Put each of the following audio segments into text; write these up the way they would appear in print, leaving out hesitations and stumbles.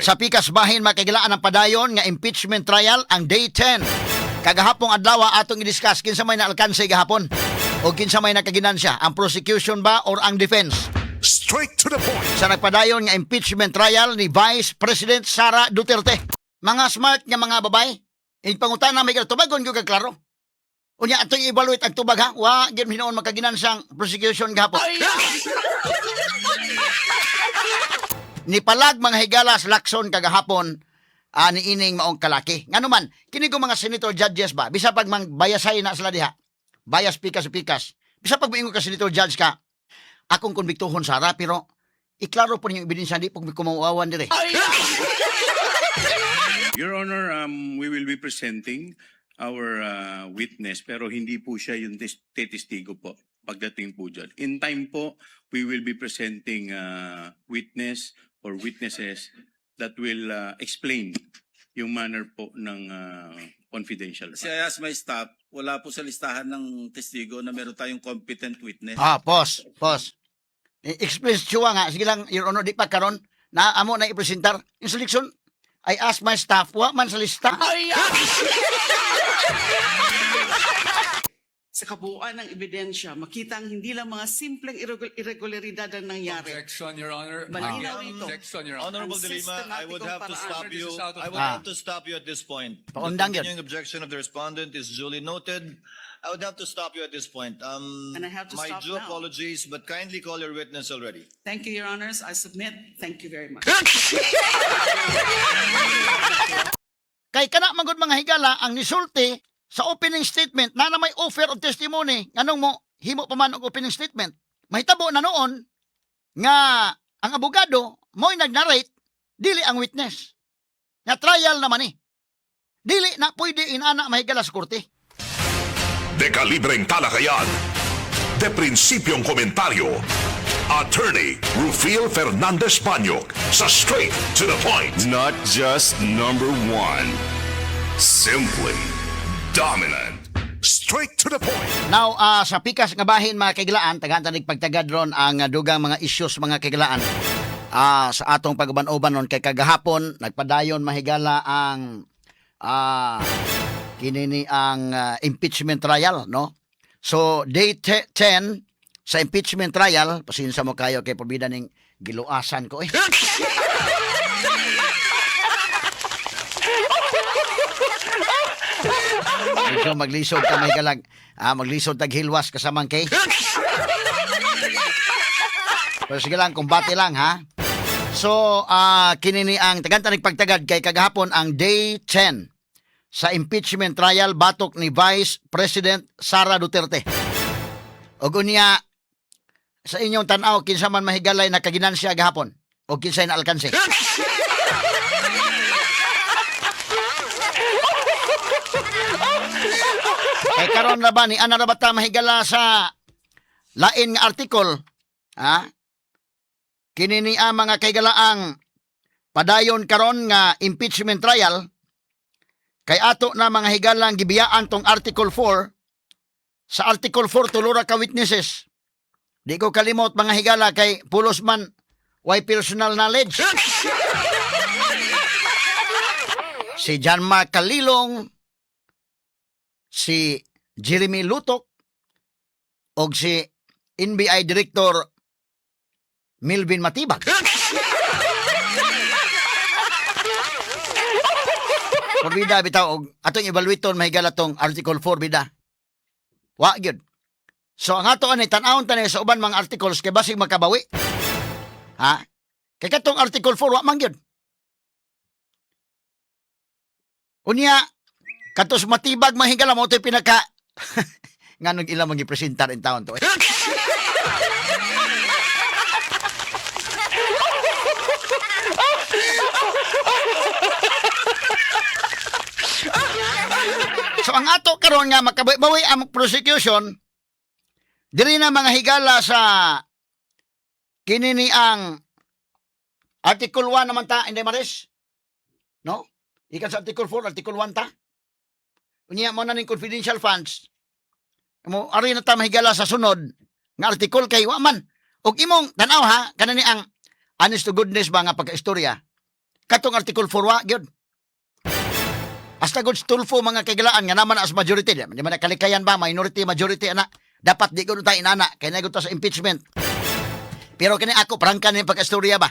Sa pikas bahin makagilaan ng padayon nga impeachment trial ang day 10. Kagahapong adlaw atong i-discuss kinsa may naalkanse gahapon o kinsa may nakaginansya, ang prosecution ba or ang defense. Straight to the point. Sa nagpadayon nga impeachment trial ni Vice President Sara Duterte. Mga smart nga mga babay, pangutana may tubagon gyud kag klaro. Unya atong i-evaluate ang tubag ha. Wa gyud hinoon makaginansang prosecution gahapon. Ni palag mga higalas lakson kagahapon ni ining maong kalaki. Ngano man, kini ko mga senator judges ba, bisa pag mang bayasay na sila diha. Bias pikas. Bisa pag moingon ka senator judge ka, akong konbiktuhon Sara, pero iklaro po niyo ebidensya di pag kumawawan dire. Your Honor, we will be presenting our witness pero hindi po siya yung testigo po pagdating po dyan. In time po, we will be presenting witness or witnesses that will explain yung manner po ng confidential. Kasi I asked my staff, wala po sa listahan ng testigo na meron tayong competent witness. Pause. Explain siya nga, sige lang, Your Honor, di pa karon na amo na ipresentar. Yung selection, I ask my staff, wa man sa lista. Sa kabuuan ng ebidensya, makita ang hindi lang mga simpleng irregularidad ang nangyari. Objection, Your Honor. Malinaw ito. Objection, Your Honor. Honorable De Lima, I would have to stop you. I would have to stop you at this point. Paundang The yun. continuing objection of the respondent is duly noted. I would have to stop you at this point. And I have to my stop due now. apologies, but kindly call your witness already. Thank you, Your Honors. I submit. Thank you very much. Kay kana magud mga higala ang nisulti sa opening statement na may offer of testimony nganong mo himo pa man og opening statement. Mahitabo na noon nga ang abogado mo'y nag-narrate dili ang witness. Nga trial naman ni. Dili na pwede inana mahigala sa korte. De kalibreng talakayan. De prinsipyong komentaryo. Attorney Rufil Fernandez Banyok sa Straight to the Point. Not just number one, simply dominant. Straight to the point. Now, sa pikas nga bahin mga kaigalaan, tagahantanig pagtagad ron ang dugang mga issues mga kaigalaan. Sa atong pagban-uban ron kay kagahapon, nagpadayon mahigala ang kinini ang impeachment trial, no? So, day 10 sa impeachment trial, pasinsa mo kayo kay pabida ning giluasan ko eh. Medyo maglisod ka may galag. Maglisod tag hilwas kasamang kay. Pero sige lang, kumbati lang ha. So, kinini ang tagantanig pagtagad kay kagahapon ang day 10 sa impeachment trial batok ni Vice President Sara Duterte. Og unya sa inyong tan-aw kinsa man mahigalay nakaginansya gahapon o kinsay na alkanse. Kay karon na ba ni ana ra ba ta mahigala sa lain nga article, ha? Kini ni mga kaigalaang padayon karon nga impeachment trial kay ato na mga higalang gibiyaan tong Article 4. Sa Article 4 tulura ka witnesses. Di ko kalimot mga higala kay pulos man why personal knowledge. Si John Mark Calilong, si Jeremy Lutok, o si NBI Director Milvin Matibag. Bida bitaw og atong evaluaton mahigala tong Article 4 bida. Wa gyud. So ang ato ani tan-awon tani sa uban mga articles kay basig makabawi. Ha? Kay katong Article 4 wa man gyud. Unya katos Matibag mahigala mo to'y pinaka nganong ilang magipresentar in taon to. So ang ato karon nga makabawi ang prosecution diri na mga higala sa kinini ang Article 1 naman ta, Inday Maris. No? Ikan sa Article 4, Article 1 ta. Unya mo na ning confidential funds. Mo ari na ta mahigala sa sunod nga article kay wa man. Og imong tan-aw ha kanani ang honest to goodness ba nga pagkaistorya. Katong Article 4 wa gyud. Hasta gud Tulfo mga kagalaan nga naman as majority. Di man na kalikayan ba minority majority ana. Dapat di gud tayo inana kay na gud ta sa impeachment. Pero kini ako prangka ni pagkastorya ba.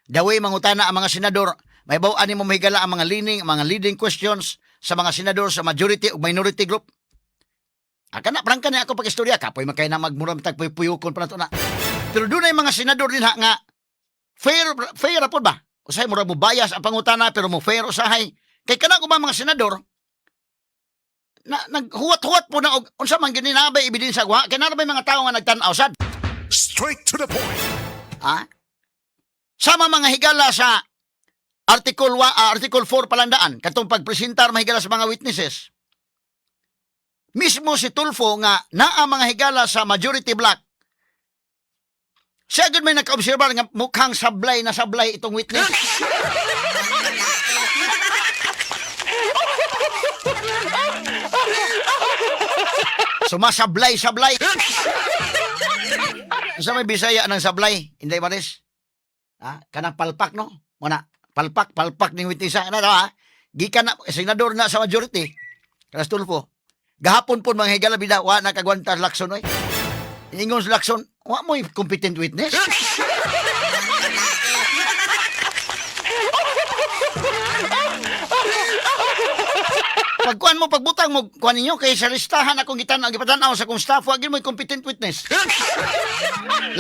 Daway mangutana ang mga senador, may bawaan ni mo mahigala ang mga leading questions sa mga senador sa majority o minority group. Kana prangka ni ako pagkastorya kapoy makay na magmuram tag puyukon pa nato na. Pero dunay mga senador din ha nga fair ra pod ba? Usay mura mo bias ang pangutana pero mo fair usahay. Kay kana ko ba mga senador na naghuwat-huwat po na unsa man gyud nabay ebidensya wa kay na ba mga tawo nga nagtan-aw sad. Straight to the point. Ha? Sama mga higala sa Article 4 palandaan katong pagpresentar mahigala sa mga witnesses. Mismo si Tulfo nga naa mga higala sa majority block. Siya gud may nakaobserbar nga mukhang sablay na sablay itong witness. Sumasablay-sablay. Sa may Bisaya ng sablay, Inday Maris. Ha? Kanang palpak, no? Muna, palpak ning witness. Ano, ha? Gikan na, senador na sa majority. Kanas Tulfo. Gahapon po mga higala bida, wa nakagwantar lakson, oy. Ingon sa lakson, wa mo'y competent witness. Pagkuan mo, pagbutang mo, kuan ninyo, kay sa listahan akong gipatanaw sa kong staff, wag mo'y competent witness.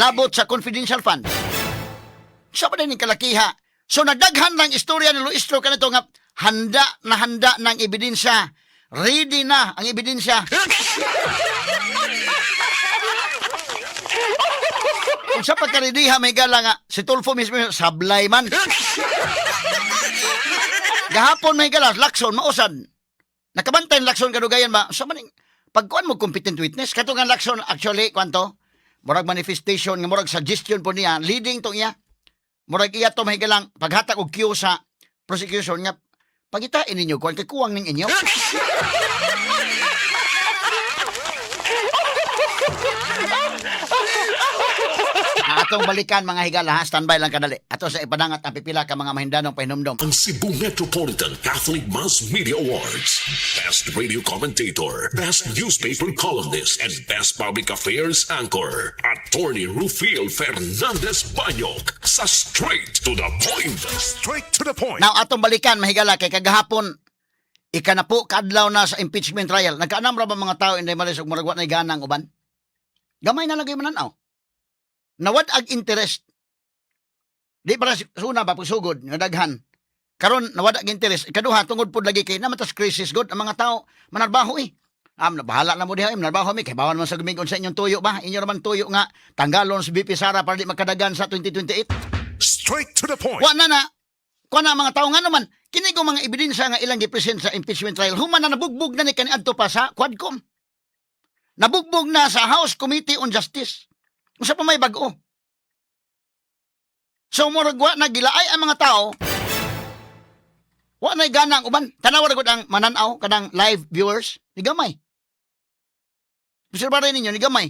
Labot sa confidential fund. Sa pa din kalakiha. So nagdaghan lang istorya ni Luistro kanito nga handa ng ebidensya. Ready na ang ebidensya. Kung sa pagkaridiha may gala nga, si Tulfo mismo sablay man. Gahapon may gala, lakson, mausad. Nakabantay ang lakson kadugayan ba? Sa maning, pagkuan mo competent witness, kato nga lakson actually, kwanto? Murag manifestation, nga murag suggestion po niya, leading to niya. Murag iya to mahigalang paghatag og cue sa prosecution nga pagitain ninyo kung kay kuwang ning inyo. Atong balikan mga higala ha, standby lang kadali. Ato sa ipadangat ang pipila ka mga mahindanong pahinumdom. Ang Cebu Metropolitan Catholic Mass Media Awards. Best Radio Commentator, Best Newspaper Columnist, and Best Public Affairs Anchor. Attorney Rufil Fernandez Banyok sa Straight to the Point. Straight to the Point. Now atong balikan mahigala kay kagahapon ika na po kadlaw na sa impeachment trial. Nagkaanam ra ba mga tao inday malis og murag wa nay ganang uban? Gamay na lagay mananaw. Nawad ag interest. Di para suna ba pagsugod nga daghan. Karon nawad ag interest. Ikaduha tungod pud lagi kay namatas crisis god ang mga tao manarbaho eh. Bahala na mo diha manarbaho mi kay bawal man sa gumigon sa inyong tuyo ba? Inyo naman tuyo nga tanggalon si BP Sara para di makadagan sa 2028. Straight to the point. Wa na kuan na mga tao nga naman kini ko mga ebidensya nga ilang gipresent sa impeachment trial human na nabugbog na ni kaniadto pa sa Quadcom. Nabugbog na sa House Committee on Justice. Usa pa may bag-o. So murag wa na gilaay ang mga tao. Wa na ganang uban. Tanaw ra gud ang mananaw kanang live viewers ni gamay. Obserbahan ninyo ni gamay.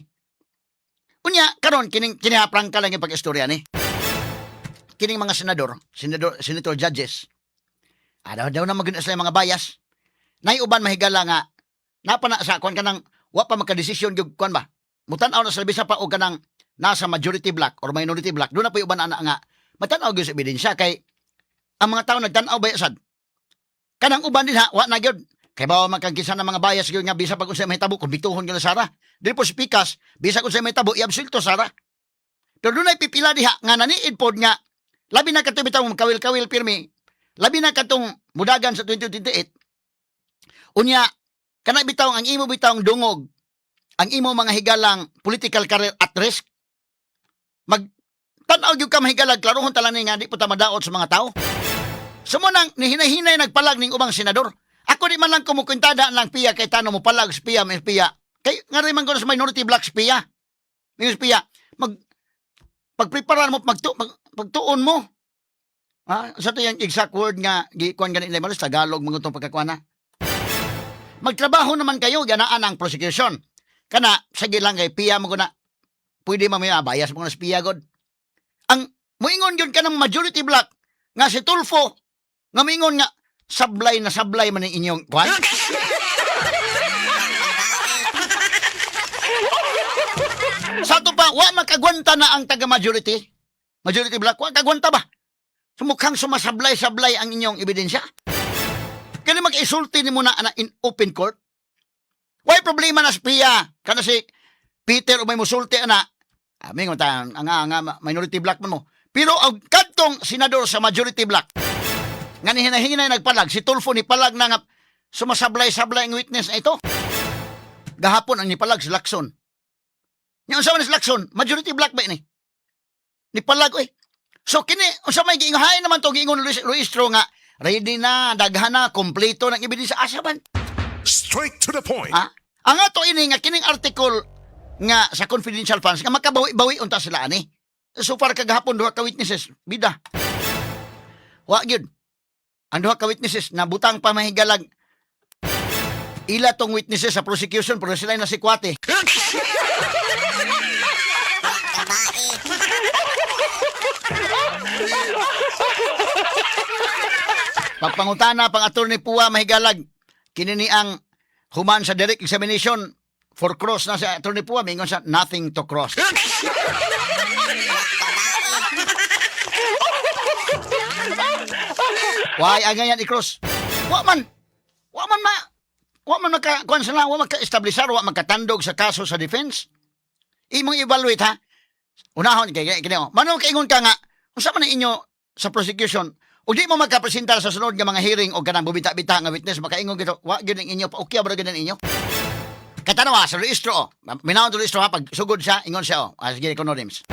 Unya karon kining kinihaprangka lang yung pag-istorya ni. Kining mga senator judges. Daw na maguna sila mga bias. Nay uban mahigala nga napana sa kuan kanang wa pa makadesisyon gyud kuan ba. Mutan-aw na sa bisa pa og kanang nasa majority block or minority block. Doon na po yung uban nga matanaw gyud sa ebidensya kay ang mga tao nagtanaw ba sad. Kanang uban din ha wa na gyud. Kay bawa makagisa ng mga bias gyud nga bisa pag unsay mahitabo kung bituhon gyud Sara. Dili po si Pikas bisa kung unsay mahitabo i-absolto Sara. Pero doon ay pipila diha nga naniid pod nga labi na katong bitawng kawil-kawil pirmi. Labi na katong mudagan sa 2028. Unya kana bitawng ang imo bitawng dungog ang imo mga higalang political career at risk. Tanaw gyud ka mahigalag klarohon talang nga di po ta madaot sa mga tao. Sumo nang nihinay-hinay nagpalag ning ubang senador. Ako di man lang kumukuntada lang piya kay tano mo palag spiya may spiya. Kay nga rin man ko sa minority black spiya. May spiya pagpreparar mo pagtuon mo. Ha? Sa to yung exact word nga gikuan ganin nila malos Tagalog mga itong pagkakuan na. Magtrabaho naman kayo ganaan ang prosecution. Kana sige lang kay piya mo ko na pwede mamaya bias mo na spiya god. Ang muingon yun ka ng majority block nga si Tulfo Ngamingon nga, sablay na sablay man ang inyong kwan. Sa ito pa, wa makagwanta na ang taga-majority. Majority black, wa kagwanta ba? Sumukhang sumasablay-sablay ang inyong ebidensya. Kaya mag-isulti ni mo na in open court. Why problema na sa piya? Kana si Peter o may musulti na. Mingon tayo, ang minority black man mo. Pero ang kadtong senador sa majority black, nga ni hinahinay nagpalag, si Tulfo ni palag na nga sumasablay-sablay ang witness na ito. Gahapon ang nipalag si Lacson. Yung sa ni Lacson, majority black ba ini? Nipalag, oy. So kini, unsa may giingahay naman to giingon Luistro nga, ready na, daghan na, kompleto ng ebidensya. Asa man? Straight to the point. Ha? Ang ato ini nga kining article nga sa confidential funds nga makabawi-bawi unta sila ani. So far kagahapon duha ka witnesses, bida. Wa gyud. Ang duha ka witnesses na butang pa mahigalag ila tong witnesses sa prosecution pero sila na si Kwate. Pagpangutana pang attorney Puwa mahigalag kinini ang human sa direct examination for cross na sa attorney Puwa mingon sa nothing to cross. Why ang ganyan i-cross? Wa man maka sila, wa maka-establishar, wa makatandog sa kaso sa defense. Imong evaluate ha. Unahon kay kini. Mano kaingon ka nga unsa man inyo sa prosecution ug di mo magkapresentar sa sunod nga mga hearing o kanang bubita-bita nga witness makaingon gito wa gyud ang inyo pa okay ba gyud ang inyo. Katanawa sa registro. Minawon sa registro ha pag sugod siya ingon siya sige economics.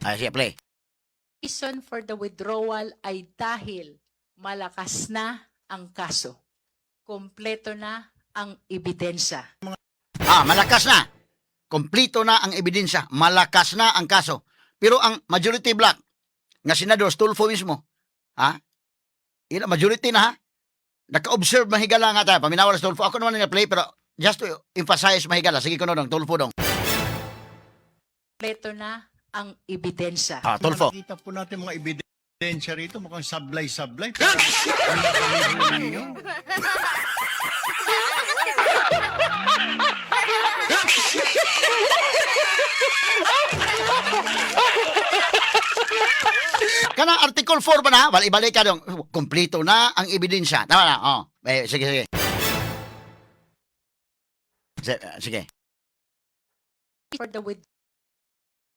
Sige play. Reason for the withdrawal ay dahil malakas na ang kaso. Kompleto na ang ebidensya. Malakas na. Kompleto na ang ebidensya. Malakas na ang kaso. Pero ang majority black nga senador Tulfo mismo, majority na ha. Naka-observe mahigala nga tayo. Paminawal sa Tulfo. Ako naman nga play pero just to emphasize mahigala. Sige ko nung Tulfo dong. Kompleto na ang ebidensya. Tulfo. Nakita po natin mga ebidensya rito, mukhang sablay-sablay. Kana Article 4 ba na? Balik ka dong. Kompleto na ang ebidensya. Tama na. Sige. Sige.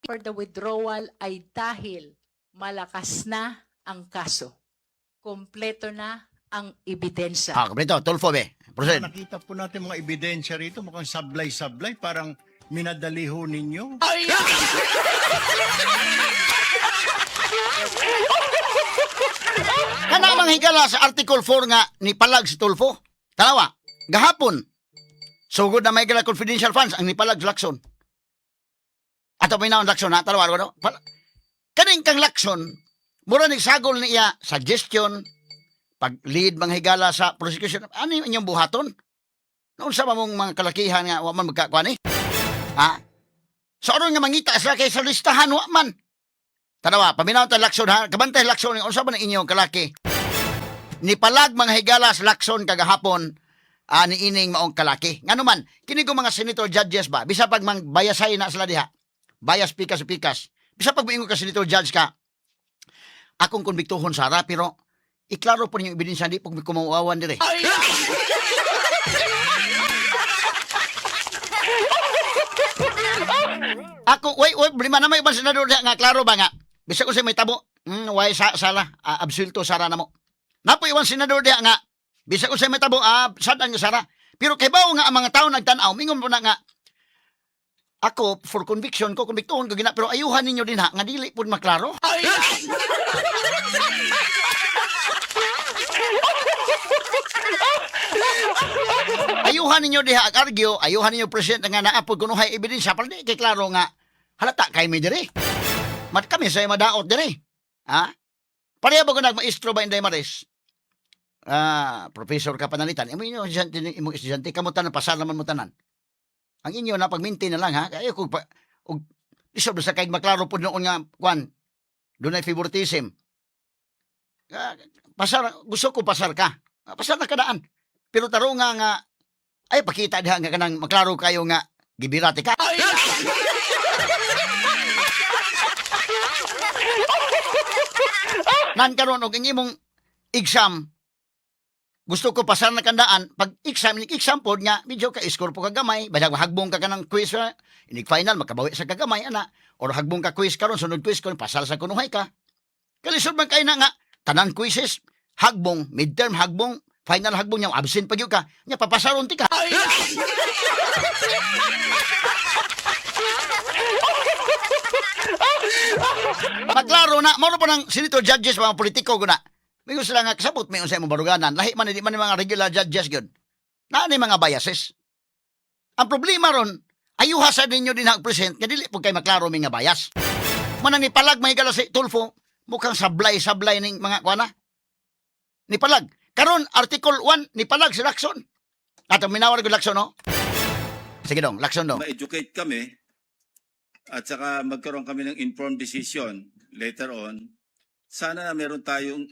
For the withdrawal ay dahil malakas na ang kaso. Kompleto na ang ebidensya. Kompleto. Tulfo be. Proceed. Nakita po natin mga ebidensya rito, mukhang sablay-sablay. Parang minadali ho ninyo. Kana mang higala sa Article 4 nga ni palag si Tulfo. Tanawa, gahapon. Sugod na may higala confidential funds ang ni palag si Lacson. Ato may naon Lacson ha, tanawa ko. Kaning kang Lacson, mura nagsagol niya suggestion, pag-lead mga higala sa prosecution. Ano yung inyong buhaton? Noon sa mong mga kalakihan nga, waman magkakuan eh. Sa oron nga mangita sa kay sa listahan, waman. Tanawa, paminaw tayo Lacson ha. Kabantay Lacson, kung saan ba na inyong kalaki? Nipalag mga higalas Lacson kagahapon ni ining maong kalaki. Nga naman, kini ko mga senator judges ba, bisa pag mang bayasay na sila diha. Bayas pikas. Bisa pag moingon ka senator judge ka, akong konbiktuhon Sara, pero iklaro po niyo ebidensya, di pag kumawawan dire. Ako, wait, lima na may ibang senador nga, klaro ba nga? Bisa ko siya may tabo, why sala, absulto Sara na mo. Napo iwan senador diha nga, bisa ko siya may tabo, sadan nga Sara. Pero kay bao nga ang mga tao nagtanaw, mingon po na nga, ako, for conviction ko, konbiktuhon ko gina, pero ayuhan ninyo din ha, nga dili po maklaro. Ayuhan ninyo diha ag argue, ayuhan ninyo present nga naapod kuno hay ebidensya para di kay klaro nga halata kay mi diri. Mat kami say madaot diri. Pareha ba ko nagmaestro ba Inday Maris? Professor ka panalitan. Imo estudyante kamutan pasar naman mo tanan. Ang inyo na pagminti na lang ha. Kayo kung isob sa kay maklaro pud noon nga kwan. Dunay favoritism. pasar, gusto ko pasar ka. Pasar na kadaan. Pero taro nga, ay pakita diha nga kanang maklaro kayo nga, gibirate ka. Nan karon og ang imong exam, gusto ko pasar na kandaan, pag exam pod nga, medyo ka score po kagamay, badag hagbong ka kanang quiz, inig final, makabawi sa kagamay, ana, or hagbong ka quiz karon sunod quiz karon pasar sa kunuhay ka. Kalisod man kay na nga, tanan quizzes, hagbong, midterm hagbong, final hagbong niya, absent pa gyud ka, nya papasaron ti ka. Maklaro na, mao pa ng senator judges mga politiko guna. May gusto lang nga kasabot may unsay mong baruganan, lahi man di man yung mga regular judges gyud. Naa ni mga biases. Ang problema ron, ayuha sa ninyo din present nga dili pud kay maklaro mi nga bias. Manang nipalag may gala si Tulfo, mukhang sablay ning mga kuana. Nipalag. Karon Article 1 nipalag si Lacson. Ato minawar ko Lacson no. Sige dong, Lacson dong. Ma-educate kami at saka magkaroon kami ng informed decision later on. Sana na meron tayong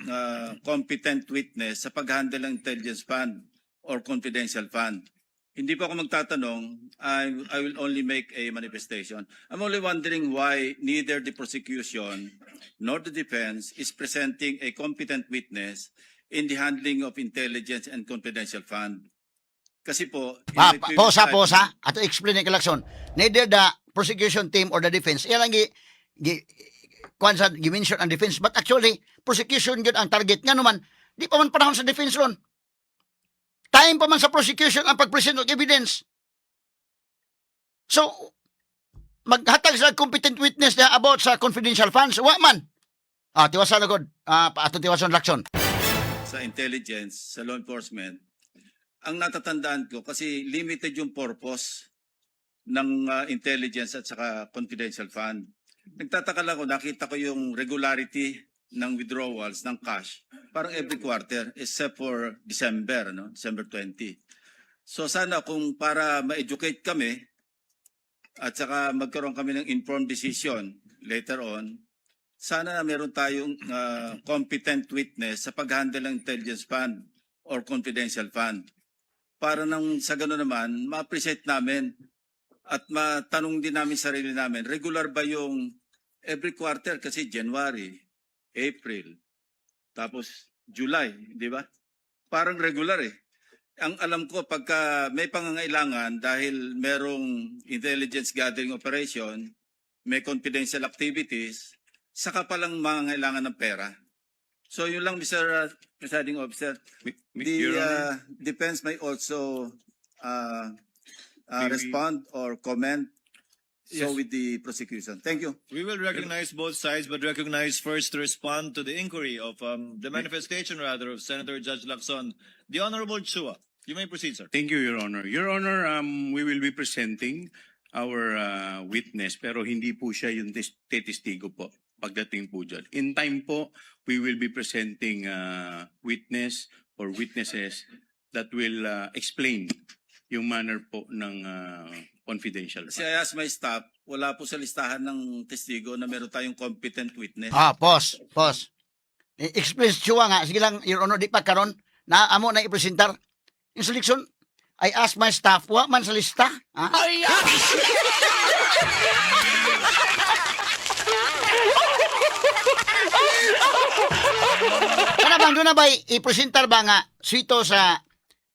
competent witness sa pag-handle ng intelligence fund or confidential fund. Hindi pa ako magtatanong, I will only make a manifestation. I'm only wondering why neither the prosecution nor the defense is presenting a competent witness in the handling of intelligence and confidential fund. Kasi po, in my previous Posa. Ato explain ni Lacson. Neither the prosecution team or the defense. Yan lang kwansa gi-mention ang defense, but actually prosecution gyud ang target nga naman di pa man panahon sa defense ron, time pa man sa prosecution ang pag-present og evidence. So maghatag sa competent witness na about sa confidential funds wa man tiwasan agad paato tiwasan Lacson sa intelligence, sa law enforcement. Ang natatandaan ko kasi limited yung purpose ng intelligence at saka confidential fund. Nagtataka lang ako, nakita ko yung regularity ng withdrawals ng cash parang every quarter except for December, no? December 20. So sana kung para ma-educate kami at saka magkaroon kami ng informed decision later on, sana na meron tayong competent witness sa pag-handle ng intelligence fund or confidential fund. Para nang sa gano'n naman, ma-appreciate namin at matanong din namin sarili namin, regular ba yung every quarter kasi January, April, tapos July, di ba? Parang regular eh. Ang alam ko, pagka may pangangailangan dahil merong intelligence gathering operation, may confidential activities, saka palang mangangailangan ng pera. So yun lang, Mr. Presiding Officer. The defense may also respond or comment so with the prosecution. Thank you. We will recognize both sides, but recognize first to respond to the inquiry of the manifestation rather of Senator Judge Lacson. The Honorable Chua, you may proceed, sir. Thank you, Your Honor. Your Honor, we will be presenting our witness, pero hindi po siya yung testigo po pagdating po dyan. In time po, we will be presenting witness or witnesses that will explain yung manner po ng confidential. Kasi I asked my staff, wala po sa listahan ng testigo na meron tayong competent witness. pause explain Chua nga sige lang Your Honor, di pa karon na amo na ipresentar yung selection. I asked my staff, wa man sa lista. Kana bang doon na ba i-presentar ba nga sito sa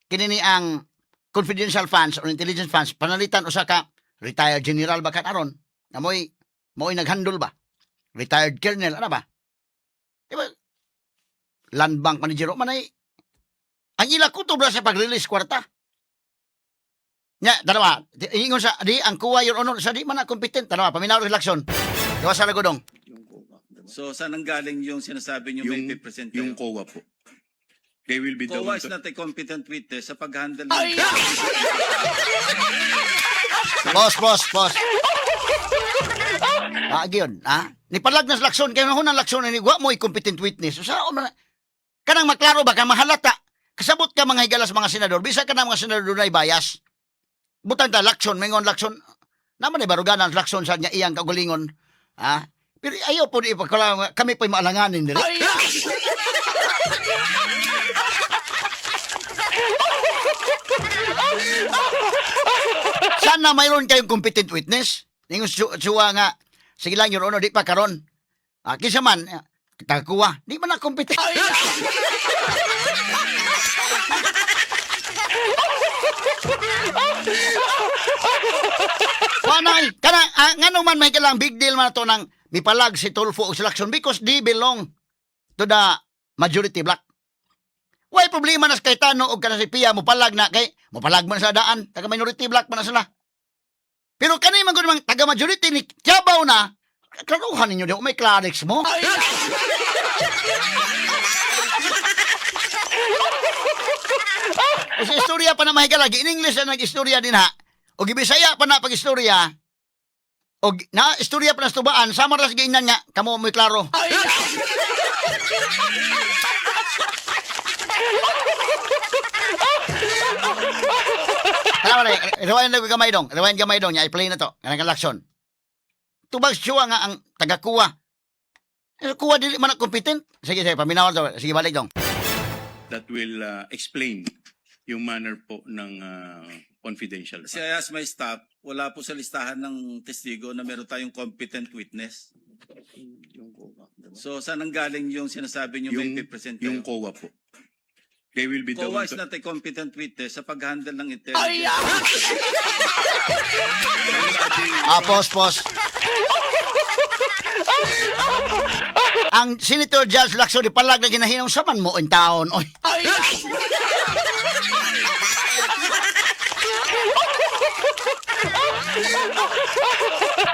kinini ang confidential funds or intelligence funds panalitan usa ka retired general ba aron na mo'y naghandle ba retired colonel ano ba diba land bank manager man ay ang ila kutob na sa pag-release kwarta nya dalawa ingon sa di ang kuwa Your Honor sa di man na competent dalawa paminaw election diwa sa lagodong. So saan ang galing yung sinasabi niyo may present kayo? Yung COA po. They will be the COA one is to- not a competent witness sa pag-handle ng... Boss. Yun, nipalag na sa Lacson, kaya nahunang Lacson, wa mo competent witness. So, kanang maklaro ba, ka mahalata, kasabot ka mga higala sa mga senador, bisa ka na mga senador na bias. Butang ta, Lacson, mingon Lacson, naman ay baruganan Lacson sa niya iyang kagulingon. Pero ayaw po, kami po'y maalanganin. Sana mayroon kayong competent witness. Ningon suwa nga, sige lang, Your Honor, di pa karon. Kisa man, tagakuha, di man na competent. Panay, ngano man may kalang big deal man to ng mipalag si Tulfo o si Lacson because they belong to the majority block. Why problema na sa Cayetano o kana si Pia mupalag na kay mupalag man sa daan, taga minority block man na sila. Pero kanay man gud mang taga majority ni Kiabaw na, klaruhan ninyo di may clarix mo. O sa istorya pa na mahigala, in English na nag-istorya din ha. O gibisaya pa na pag-istorya. O na istorya pa na stubaan, sama ras giinan nga, kamo mo klaro. Tama na, rewind na gamay dong. Rewind gamay dong, niya i-play na to. Kanang Lacson. Tubag siya nga ang taga-kuwa. Kuwa dili man na competent. Sige, paminawan to. Sige, balik dong. That will explain yung manner po ng confidential Kasi fund. I asked my staff, wala po sa listahan ng testigo na meron tayong competent witness. So, saan ang galing yung sinasabi nyo may present kayo? Yung COA po. They will be the COA one is to- not a competent witness sa pag-handle ng intelligence. Pos. Ang Senator Judge Lacson di palag na ginahinong saman mo in taon. Oy.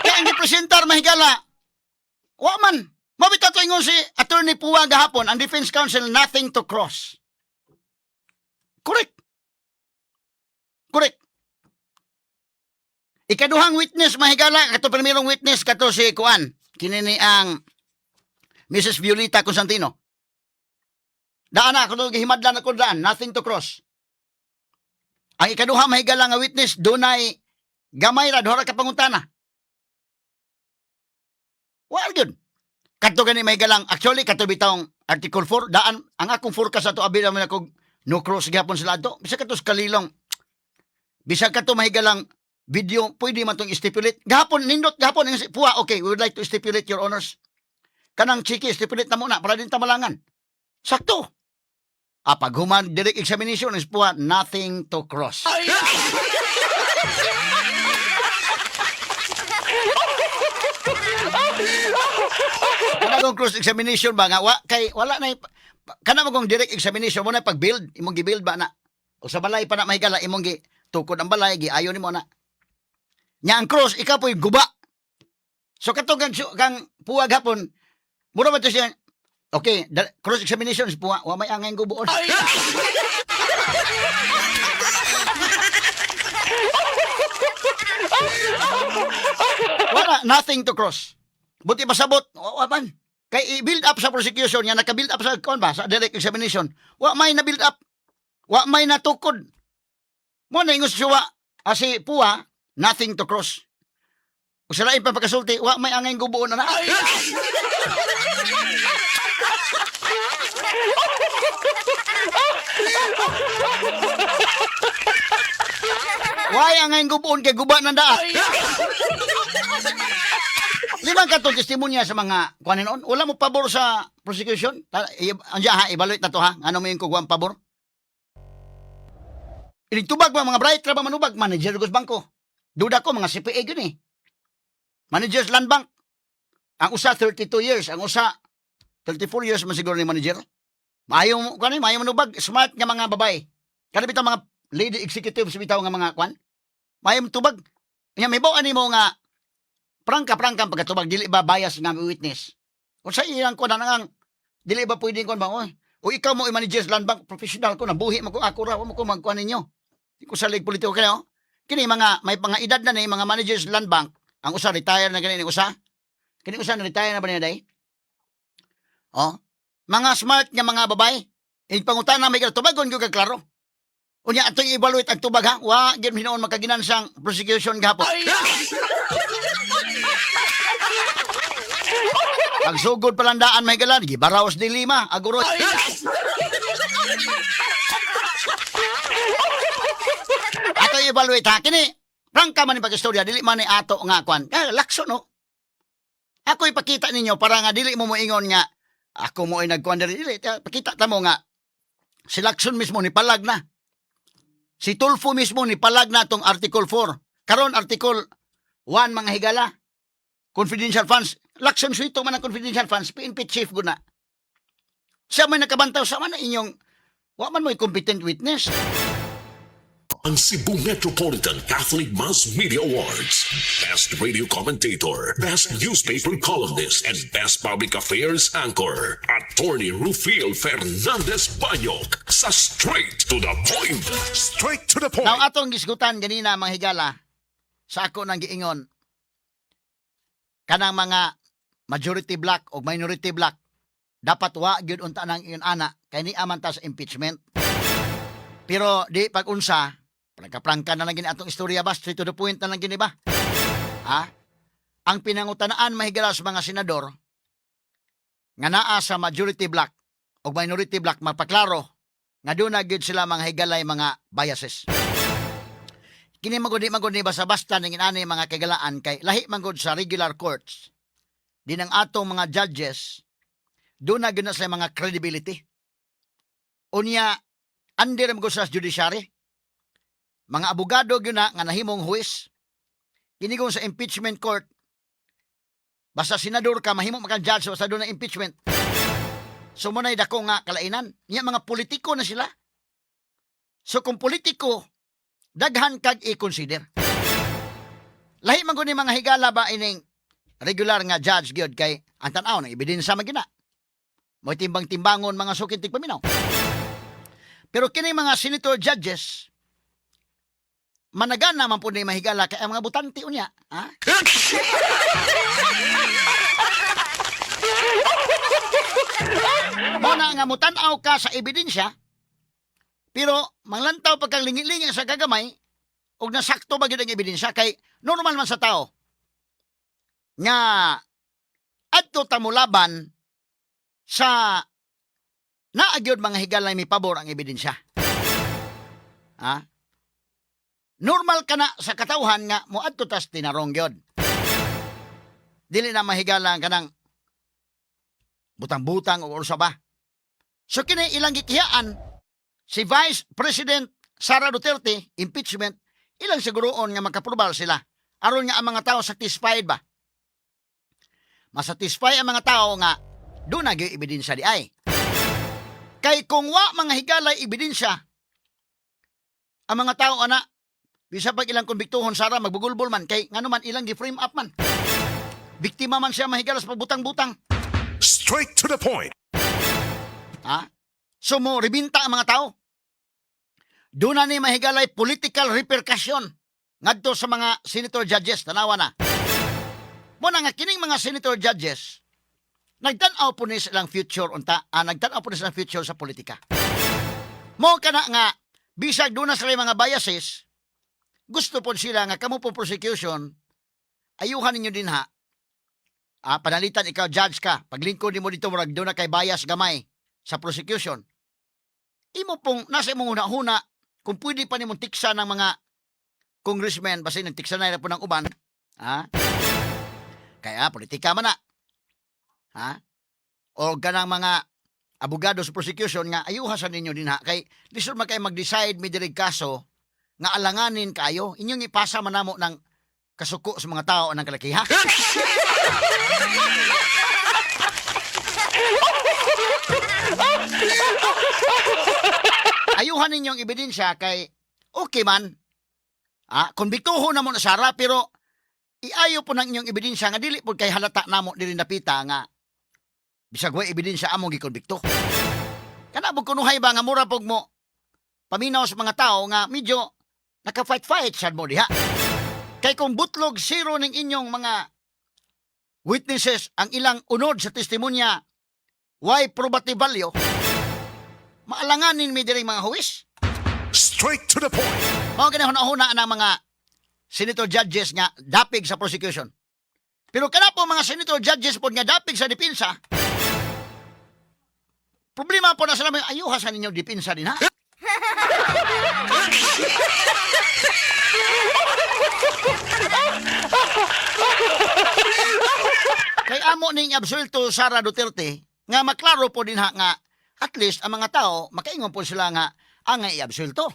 Kaya ang gipresentar mahigala. Wa man. Mabita to ingon si Attorney Puwa gahapon, ang Defense Counsel nothing to cross. Correct. Ikaduhang witness mahigala, kato primerong witness kato si Kuan. Kinini ang Mrs. Violeta Constantino. Daan na, kung himadlan ako daan, nothing to cross. Ang ikaduha mahigala nga witness, dunay gamay ra, dohara ka pangutana. Well, good. Kato gani mahigalang, actually, kato bitawng Article 4, daan, ang akong forecast ato, abi naman ako, no cross gapon sila ato. Bisa kato sa kalilong. Bisa kato mahigalang video, pwede man itong stipulate. Gahapon, nindot gahapon, Puwa, okay, we would like to stipulate, Your Honors. Kanang chiki, stipulate na muna para din tamalangan. Sakto. Pag human direct examination is Puwa, nothing to cross. Kanang cross examination ba nga, wala na, kanang magong direct examination mo na pag-build, imong gi-build ba na? O sa balay pa na mahigala, imong tukod ang balay, gi-ayon mo na. Nya ang cross, ikaw po'y guba. So katong kang Puwa gapon, mura ba ito siya, okay, cross examination is Puwa, wa may angay gubuon. Wala, nothing to cross. Buti pasabot, wa man. Kay i-build up sa prosecution, yan naka-build up sa, sa direct examination, wa may na-build up. Wa may natukod. Mo na ingos siya, si Puwa, nothing to cross. O sa lain pa pagkasulti, wa may angay gubuon na na. Why angay gubuon kay guba ng daan? Limang katong testimonya sa mga kuanon, wala mo pabor sa prosecution? Anja ha, evaluate na to ha. Ano mo yung kuguang pabor? Inigtubag mga bright ra ba manubag, manager Gos Bangko. Duda ko mga CPA yun eh. Managers Land Bank. Ang usa 32 years, ang usa 34 years man siguro ni manager. Maayo manubag, smart nga mga babae. Kada bitaw mga lady executives bitaw nga mga kwan. Maayo tubag. Nya may baw ani mo nga prangka pagkatubag dili ba bias nga witness. Kung sa iyang ko na nang dili ba pwedeng kon ba oy. O ikaw mo i-managers Land Bank professional ko na buhi mo ko ako ra mo ko magkuan ninyo. Ko sa lig politiko kayo. Kini mga may mga edad na ni mga managers Land Bank, ang usa retire na gani usa. Kini usa na retire na ba niya day? Oh, mga smart nga mga babae. Pangutan na may tubagon gyud klaro. Unya ato i-evaluate ang tubag ha. Wa gyud hinoon makaginansang prosecution gahapon. Ang sugod palandaan may galan, gibaraos di lima, aguro. Ato i-evaluate ha, kini, Prangka man ni pag-istorya, dili man ni ato nga kwan. Lakso no. Ako ipakita ninyo para nga dili mo moingon nga ako mo ay nagkuan diri dili. Pakita ta mo nga si Lacson mismo ni palag na. Si Tulfo mismo ni palag na tong Article 4. Karon Article 1 mga higala. Confidential funds. Lacson suito man ang confidential funds. PNP chief guna. Siya may nakabantaw sa man inyong wa man mo competent witness. Ang Cebu Metropolitan Catholic Mass Media Awards. Best Radio Commentator, Best Newspaper Columnist, and Best Public Affairs Anchor. Attorney Rufil Fernandez Banyok sa Straight to the Point. Straight to the point. Now atong gisgutan ganina mga higala sa ako nang giingon kanang mga majority black o minority black dapat wa gyud unta nang ingon ana kay ni aman ta sa impeachment. Pero di pag unsa prangka na lang gini atong istorya ba straight to the point na lang gini ba? Ha? Ang pinangutanaan mahigala sa mga senador nga naa sa majority black o minority black mapaklaro nga doon na gyud sila mga higalay mga biases. Kini magud ni basta-basta ning inani mga kagalaan kay lahi magud sa regular courts. Din ang atong mga judges doon na gyud na sila mga credibility. Unya under magud sa judiciary. Mga abogado gyud na nga nahimong huwis. Kini kung sa impeachment court basta senador ka mahimo maka judge sa doon na impeachment. So mo na dako nga kalainan. Nya mga politiko na sila. So kung politiko, daghan kag i-consider. Lahi man gud ni mga higala ba ining regular nga judge gyud kay ang tan-aw ng ebidensya man gina. Mo timbang-timbangon mga sukit tigpaminaw. Pero kini mga senator judges managana man po ni mahigala kay ang mga butante unya, ha? Muna nga mutanaw ka sa ebidensya, pero manglantaw pagkang lingi-lingi sa gagamay, og nasakto ba gyud ang ebidensya kay normal man sa tao nga adto ta mo laban sa naagyod mga higalay mi pabor ang ebidensya. Ha? Normal ka na sa katawhan nga mo adto tas tinarong gyud. Dili na mahigala kanang butang-butang o ursa ba. So kini ilang gikiyaan si Vice President Sara Duterte impeachment ilang siguroon nga makaprobal sila aron nga ang mga tao satisfied ba. Masatisfy ang mga tao nga doon na gyud ebidensya di ay. Kay kung wa mga higalay ebidensya ang mga tao ana bisa pag ilang konbiktuhon Sara magbugulbol man kay ngano man ilang gi-frame up man. Biktima man siya mahigalas pagbutang-butang. Straight to the point. Ha? So mo ribinta ang mga tao. Doon na ni mahigalay political repercussion ngadto sa mga senator judges tanawa na. Mo na nga kining mga senator judges nagtan-aw po ni silang future unta, nagtan-aw po ni silang future sa politika. Mo kana nga bisag doon na sila mga biases gusto po sila nga kamo po prosecution, ayuhan ninyo din ha. Panalitan ikaw judge ka, paglingkod nimo dito murag doon na kay bias gamay sa prosecution. Imo pong nasa imong huna-huna kung pwede pa nimong tiksa ng mga congressmen basta nagtiksa na po ng uban. Ha? Kaya politika man na. Ha? O ganang mga abogado sa prosecution nga ayuhasan ninyo din ha. Kay lisod man kayo mag-decide may direct kaso nga alanganin kayo, inyong ipasa man namo ng kasuko sa mga tao ng kalakiha. Ayuhan ninyong ebidensya kay okay man. Konbiktuho na mo na Sara pero iayo po ng inyong ebidensya nga dili po kay halata namo diri napita nga bisag way ebidensya among gikonbikto. Kana bug kunuhay ba nga mura pog mo paminaw sa mga tao nga medyo naka-fight sad mo diha. Kay kung butlog zero ning inyong mga witnesses ang ilang unod sa testimonya, why probative value? Maalanganin mi diri mga huwis. Straight to the point. Mao ganahon-huna ng mga senator judges nga dapig sa prosecution. Pero kana po mga senator judges po nga dapig sa depensa, problema po na sila may ayuhasan ninyo depensa din ha. Kay amo ning absulto Sara Duterte nga maklaro po din ha nga at least ang mga tao makaingon po sila nga ang nga iabsulto.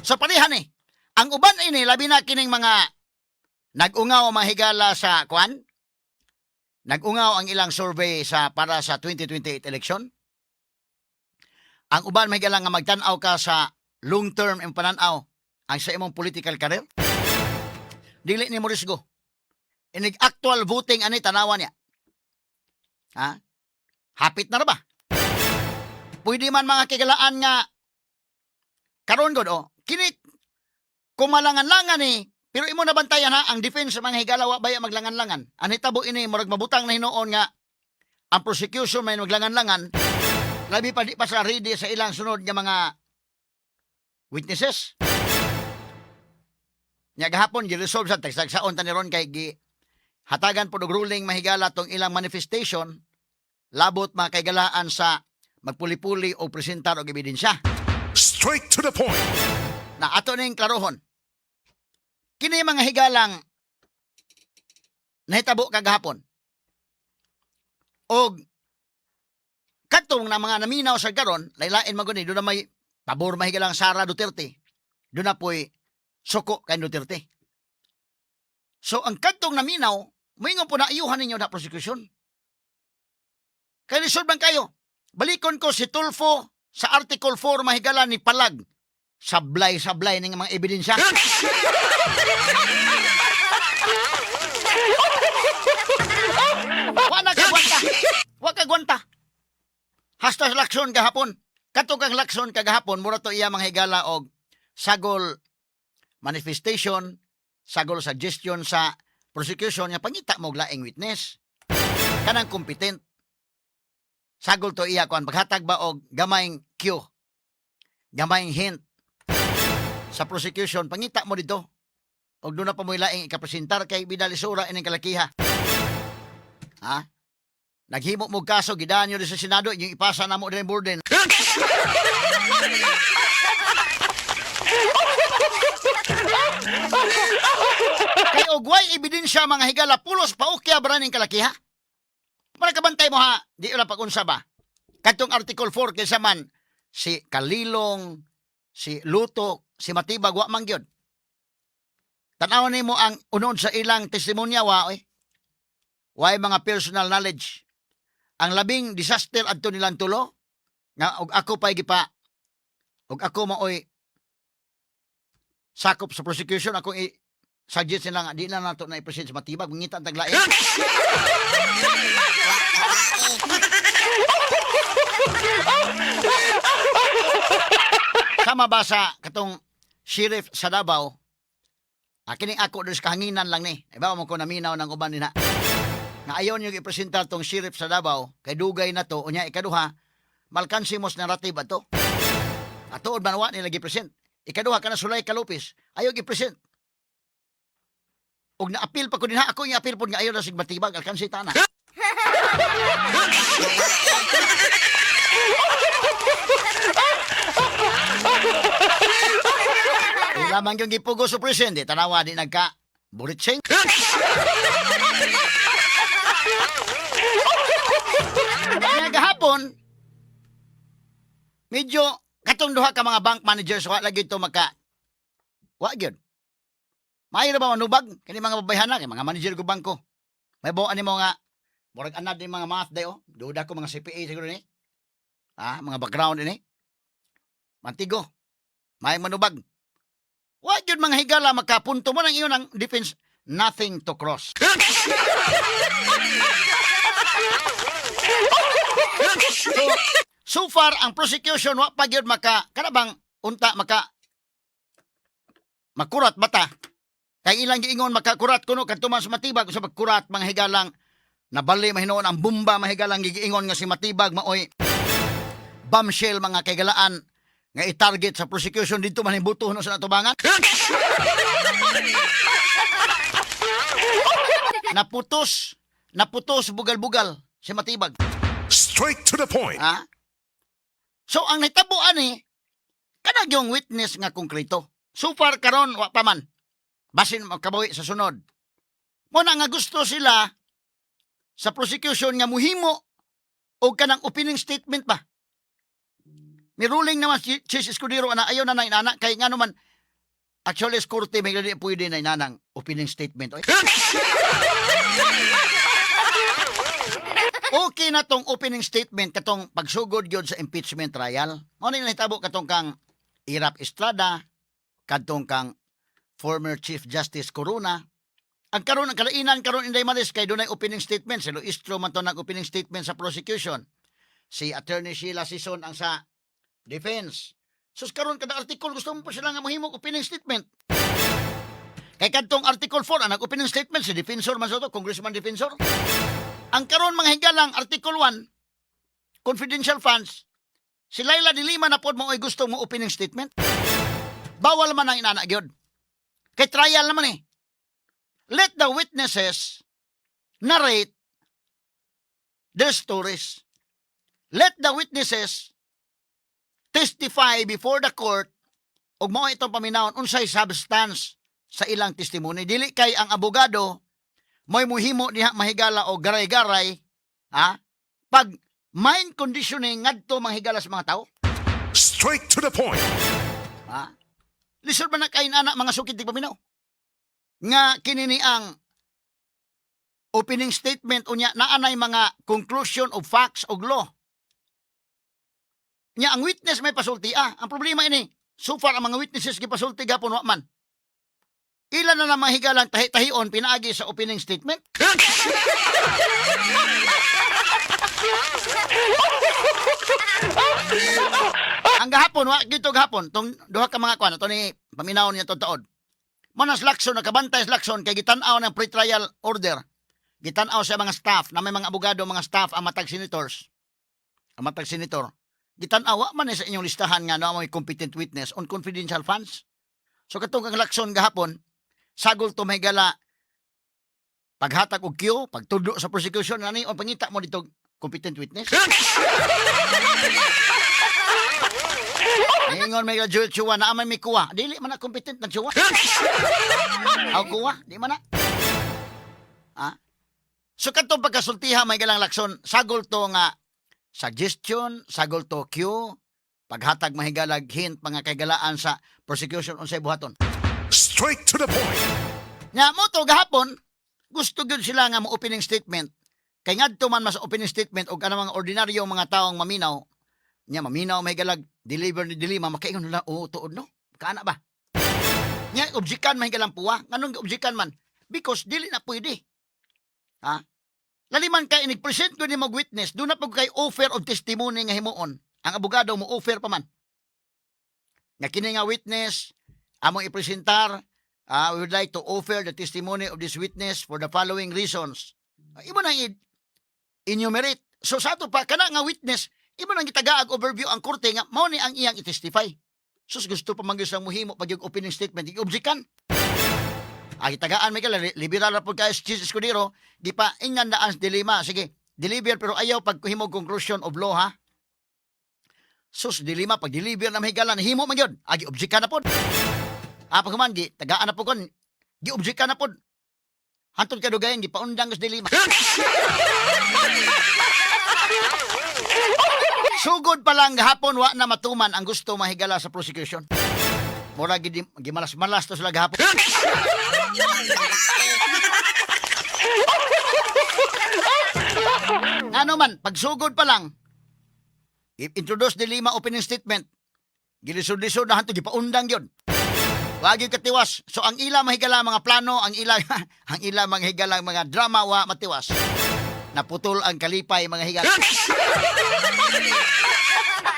So pareha ni. Ang uban ini labi na kining mga nag-ungaw mga higala sa kwan. Nag-ungaw ang ilang survey sa para sa 2028 election. Ang uban mahigala nga magtan-aw ka sa long term ang pananaw ang sa imong political career. Dili ni mo risgo. Inig actual voting ani tanawan niya. Ha? Hapit na ra ba? Pwede man mga kigalaan nga karon god kini kumalangan-langan ni pero imo nabantayan ha ang defense sa mga higala wa baya maglangan-langan. Ang hitabo ini murag mabutang na hinuon nga ang prosecution may maglangan-langan labi pa di pa sa ready sa ilang sunod nga mga witnesses. Nya gahapon gi-resolve sa tagsagsaon ta ni ron kay gi hatagan po og ruling mahigala tong ilang manifestation labot mga kaigalaan sa magpuli-puli o presentar og ebidensya. Straight to the point. Na ato ning klarohon. Kini mga higalang nahitabo kagahapon. Og kadtong na mga naminaw sa karon, laylain maguni do na may pabor mahigalang Sara Duterte. Do na poy suko kay Duterte. So ang kadtong naminaw, moingon po na ayuhan ninyo na prosecution. Kay lisod bang kayo? Balikon ko si Tulfo sa Article 4 mahigala ni Palag. Sablay-sablay ng mga ebidensya. Wa kagwanta. Hasta sa lakson kahapon. Katong kang lakson kagahapon, mura to iya mga higala og sagol manifestation, sagol suggestion sa prosecution nga pangita mo og laing witness. Kanang competent. Sagol to iya kuan paghatag ba og gamayng cue. Gamayng hint sa prosecution pangita mo dito. Og doon na pa mo ilaing ikapresentar kay bidalisura ining kalakiha. Ha? Naghimo mo kaso gidaan nyo sa Senado yung ipasa na mo din burden. Kay ogway ebidensya mga higala pulos paukya braning kalakiha. Para kabantay mo ha, di wala pag-unsa ba? Katong Article 4 kaysa man si Kalilong, si Luto, si Matibag wa man gyud. Tanaw nimo ang unod sa ilang testimonya wa oy. Way mga personal knowledge. Ang labing disaster adto nilang tulo nga og ako pay gipa og ako maoy sakop sa prosecution ako suggest nila nga di na nato na i-present sa Matibag ngita ang taglain. Sama ba sa katong sheriff sa Davao? Kining ako dos kahanginan lang ni. Iba mo ko naminaw ng uban nina. Nga ayon yung ipresentar tong sheriff sa Davao kay dugay na to unya ikaduha malkansimos narrative ato. Ato od banwa nila gi-present. Ikaduha kana Sulay Kalupis ayo gi-present. Og na-appeal pa ko dinha ako yung appeal pod nga ayo na sig Matibag alkansi tana. Lamang yung gipugo sa presidente, tanawa di nagka buritsing. Gahapon, medyo katong duha ka mga bank managers wa lagi to maka wa gyud. May ra ba manubag kini mga babayhana kay mga manager ko bangko. May buo ani mo nga murag anad ni mga math dayo. Duda ko mga CPA siguro ni. Mga background ini. Mantigo. May manubag. Wa gyud mga higala makapunto mo nang iyon ang defense nothing to cross. So far ang prosecution wa pa gyud maka kanabang unta makurat bata. Kay ilang giingon makakurat kuno kadto man sa Matibag sa pagkurat mga higalang nabali mahinuon ang bomba mga higalang giingon nga si Matibag maoy bombshell mga kaigalaan nga i-target sa prosecution dito man hibuto no sa natubangan. Naputos bugal-bugal si Matibag. Straight to the point. So ang nahitabuan ni kanang yung witness nga konkreto. So far karon wa pa man. Basin makabawi sa sunod. Mo na nga gusto sila sa prosecution nga muhimo o kanang opening statement ba. May ruling naman si Chis Escudero na ayaw na inana kay nga naman actually sa korte may hindi pwede na inanang opening statement. Oy. Okay na tong opening statement katong pagsugod gyud sa impeachment trial. Mo na nahitabo katong kang Irap Estrada, katong kang former Chief Justice Corona. Ang karon ang kalainan karon inday malis kay dunay opening statement si Luistro man to nag opening statement sa prosecution. Si Attorney Sheila Sison ang sa defense. Sus karon kada article gusto mo pa sila nga mahimong opening statement. Kay kadtong article 4 ang nag-opening statement si Defensor man to, Congressman Defensor. Ang karon mga higalang article 1 confidential funds si Laila de Lima na pod mo ay gusto mo opening statement. Bawal man ang inana gyud. Kay trial naman eh. Let the witnesses narrate their stories. Let the witnesses testify before the court ug mao itong paminawon unsay substance sa ilang testimony. Dili kay ang abogado mo'y muhimo diha mahigala o garay-garay pag mind conditioning ngadto manghigala sa mga tao. Straight to the point. Lisod man na kain anak mga sukid ti paminaw. Nga kinini ang opening statement unya naanay mga conclusion of facts og law. Nya ang witness may pasulti. Ang problema ini, so far ang mga witnesses gipasulti gapon wa man. Ilan na mahigalang tahi-tahion pinaagi sa opening statement? Ang gahapon, wa gito gahapon, tong duha ka mga kwan, ito ni paminaw niya itong taod. Manas Lacson, nakabantay sa Lacson, kay gitanaw ng pre-trial order. Gitanaw sa mga staff, na may mga abogado, mga staff, ang matag senators. Ang matag senator. Gitanaw, man sa inyong listahan nga, no, may competent witness on confidential funds. So katong kang Lacson gahapon, sagol to may gala, paghatag og Q, pagtudlo sa prosecution, ano yung pangita mo dito competent witness? Ingon may Joel Chua na amay may kuha. Dili man na competent na Chua. Aw kuha, di man na. So katong pagkasultiha may galang Lacson, sagol to nga suggestion, sagol to Q, paghatag mahigalag hint mga kagalaan sa prosecution unsay buhaton. Straight to the point. Nya mo to gahapon, gusto gyud sila nga mo opening statement. Kay ngadto man mas opening statement og anang mga ordinaryo mga taong maminaw. Nya maminaw mahigalag deliver ni Dilima makaingon nila tuod no. Kaana ba? Nya objekan mahigalang puwa. Nganong objekan man? Because dili na pwede. Laliman kay inig-present ko ni mag-witness, doon na pag kay offer of testimony nga himuon. Ang abogado mo offer pa man. Nga kini nga witness, among ipresentar, we would like to offer the testimony of this witness for the following reasons. Imo nang enumerate. So sa ato pa, kana nga witness, imo nang gitagaag overview ang korte nga, mao ni ang iyang i-testify. Sus gusto pa mangyos ang muhimo pag yung opening statement, i-objekan. Itagaan may kala, liberal na po kayo si Chis Escudero, di pa ingan daan dilema. Sige, deliver pero ayaw pagkuhimo conclusion of law ha. Sus, dilema, pag deliver na mahigalan, himo man yun. Gi-object ka na po. Pagkuman, tagaan na po kon, gi-object ka na po. Hantod ka dugayan, gipaundang sa dilema. Sugod pa lang gahapon, wa na matuman ang gusto mahigala sa prosecution. Mura gimalas-malas to sila gahapon. Ano man, pagsugod pa lang, introduce di lima opening statement, gilisod-lisod na hanto, gipaundang yun. Wagi katiwas. So ang ila mahigala mga plano, ang ila mahigala mga drama wa matiwas. Naputol ang kalipay mga higala.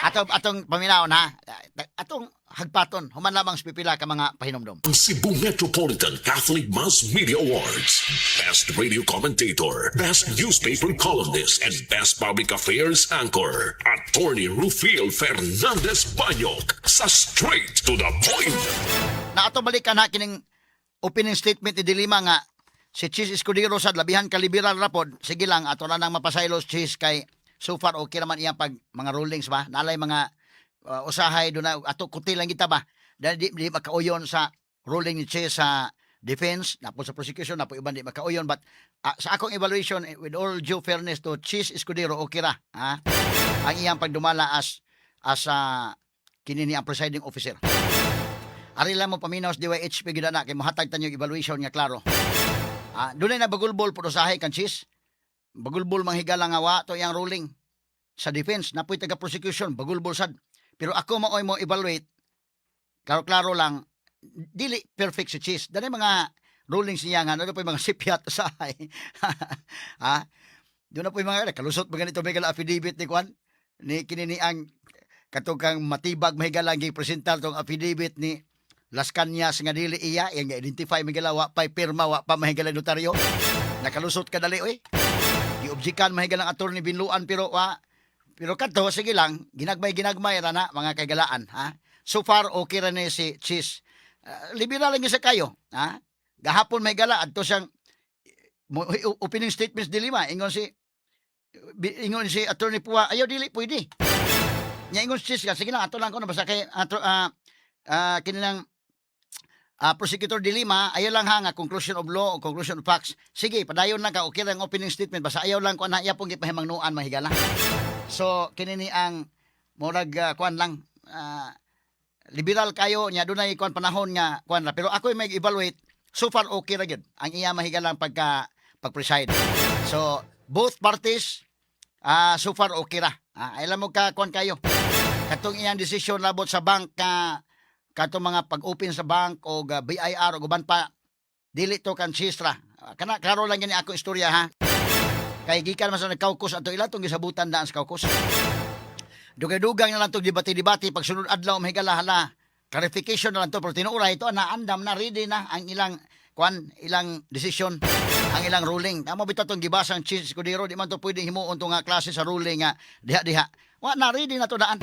Atong paminaw na, atong hagpaton, human lamang sa pipila ka mga pahinomdom. Ang Cebu Metropolitan Catholic Mass Media Awards. Best Radio Commentator, Best Newspaper Columnist, and Best Public Affairs Anchor. Attorney Rufil Fernandez Banyok sa Straight to the Point. Na ato balikan na kining opening statement ni Dilima nga si Chis Escudero sa labihan ka liberal rapod. Sige lang, ato na nang mapasaylos Chis kay so far okay naman iyang pag mga rulings ba. Nalay mga usahay doon na ato kuti lang kita ba. Dahil di makauyon sa ruling ni Chis sa defense, napo sa prosecution, napo iban di makauyon. But sa akong evaluation, with all due fairness to Cheese Escudero, okay ra. Ang iyang pagdumala as kini ni ang presiding officer. Ari lang mo paminaw sa DYHP gid na kay mohatag tanyo evaluation nga klaro. Dunay na bagulbol pud usahay kan Cheese. Bagulbol manghigala nga wa to iyang ruling sa defense, napoy taga prosecution, bagulbol sad. Pero ako maoy mo evaluate, klaro-klaro lang, dili perfect si Cheese. Dali mga rulings niya nga, ano po yung mga sipyat usahay. Doon na po yung mga kalusot mga ganito may affidavit ni Kwan, ni kinini ang katong matibag mahigala ang presentar tong affidavit ni Las Cañas nga dili iya, yang identify mahigala wa pa pirma, wa pa mahigala notaryo. Nakalusot ka dali oy. Giobjikan mahigala ang attorney binluan pero kadto sige lang, ginagmay ra na mga kagalaan, So far okay ra ni si Cheese. Liberal lang sa kayo, Gahapon may gala adto siyang opening statements dilima ingon si attorney Pua, ayaw dili pwede. Nya ingon si Cheese, sige lang ato lang ko na basta kay kinilang prosecutor dilima, ayaw lang nga conclusion of law o conclusion of facts. Sige, padayon lang ka, okay lang opening statement, basta ayaw lang ko na iya pong gipahimangnuan mahigala. So, kinini ang murag kuan lang, liberal kayo, nya dunay kuan panahon nga kuan ra. Pero ako may evaluate, so far okay ra gyud ang iya mahigalang pag-preside. So, both parties, so far okay ra. Alam mo ka kuan kayo. Katong iyang desisyon labot sa bank katong mga pag-open sa bank o BIR o guban pa, dili to kan Sistra. Klaro lang gani ako istorya ha. Kay gikan man sa nagkaukos ato ila tong gisabutan daan sa kaukos. Dugay-dugang na lang tong debate pag sunod adlaw mahigala hala. Clarification na lang to pero tinuura ito naandam na ready na ang ilang ilang decision, ang ilang ruling. Amo bitaw tong gibasang Cheese Escudero, di man to pwedeng himuon tong nga klase sa ruling nga diha-diha. Wa na ready na to daan.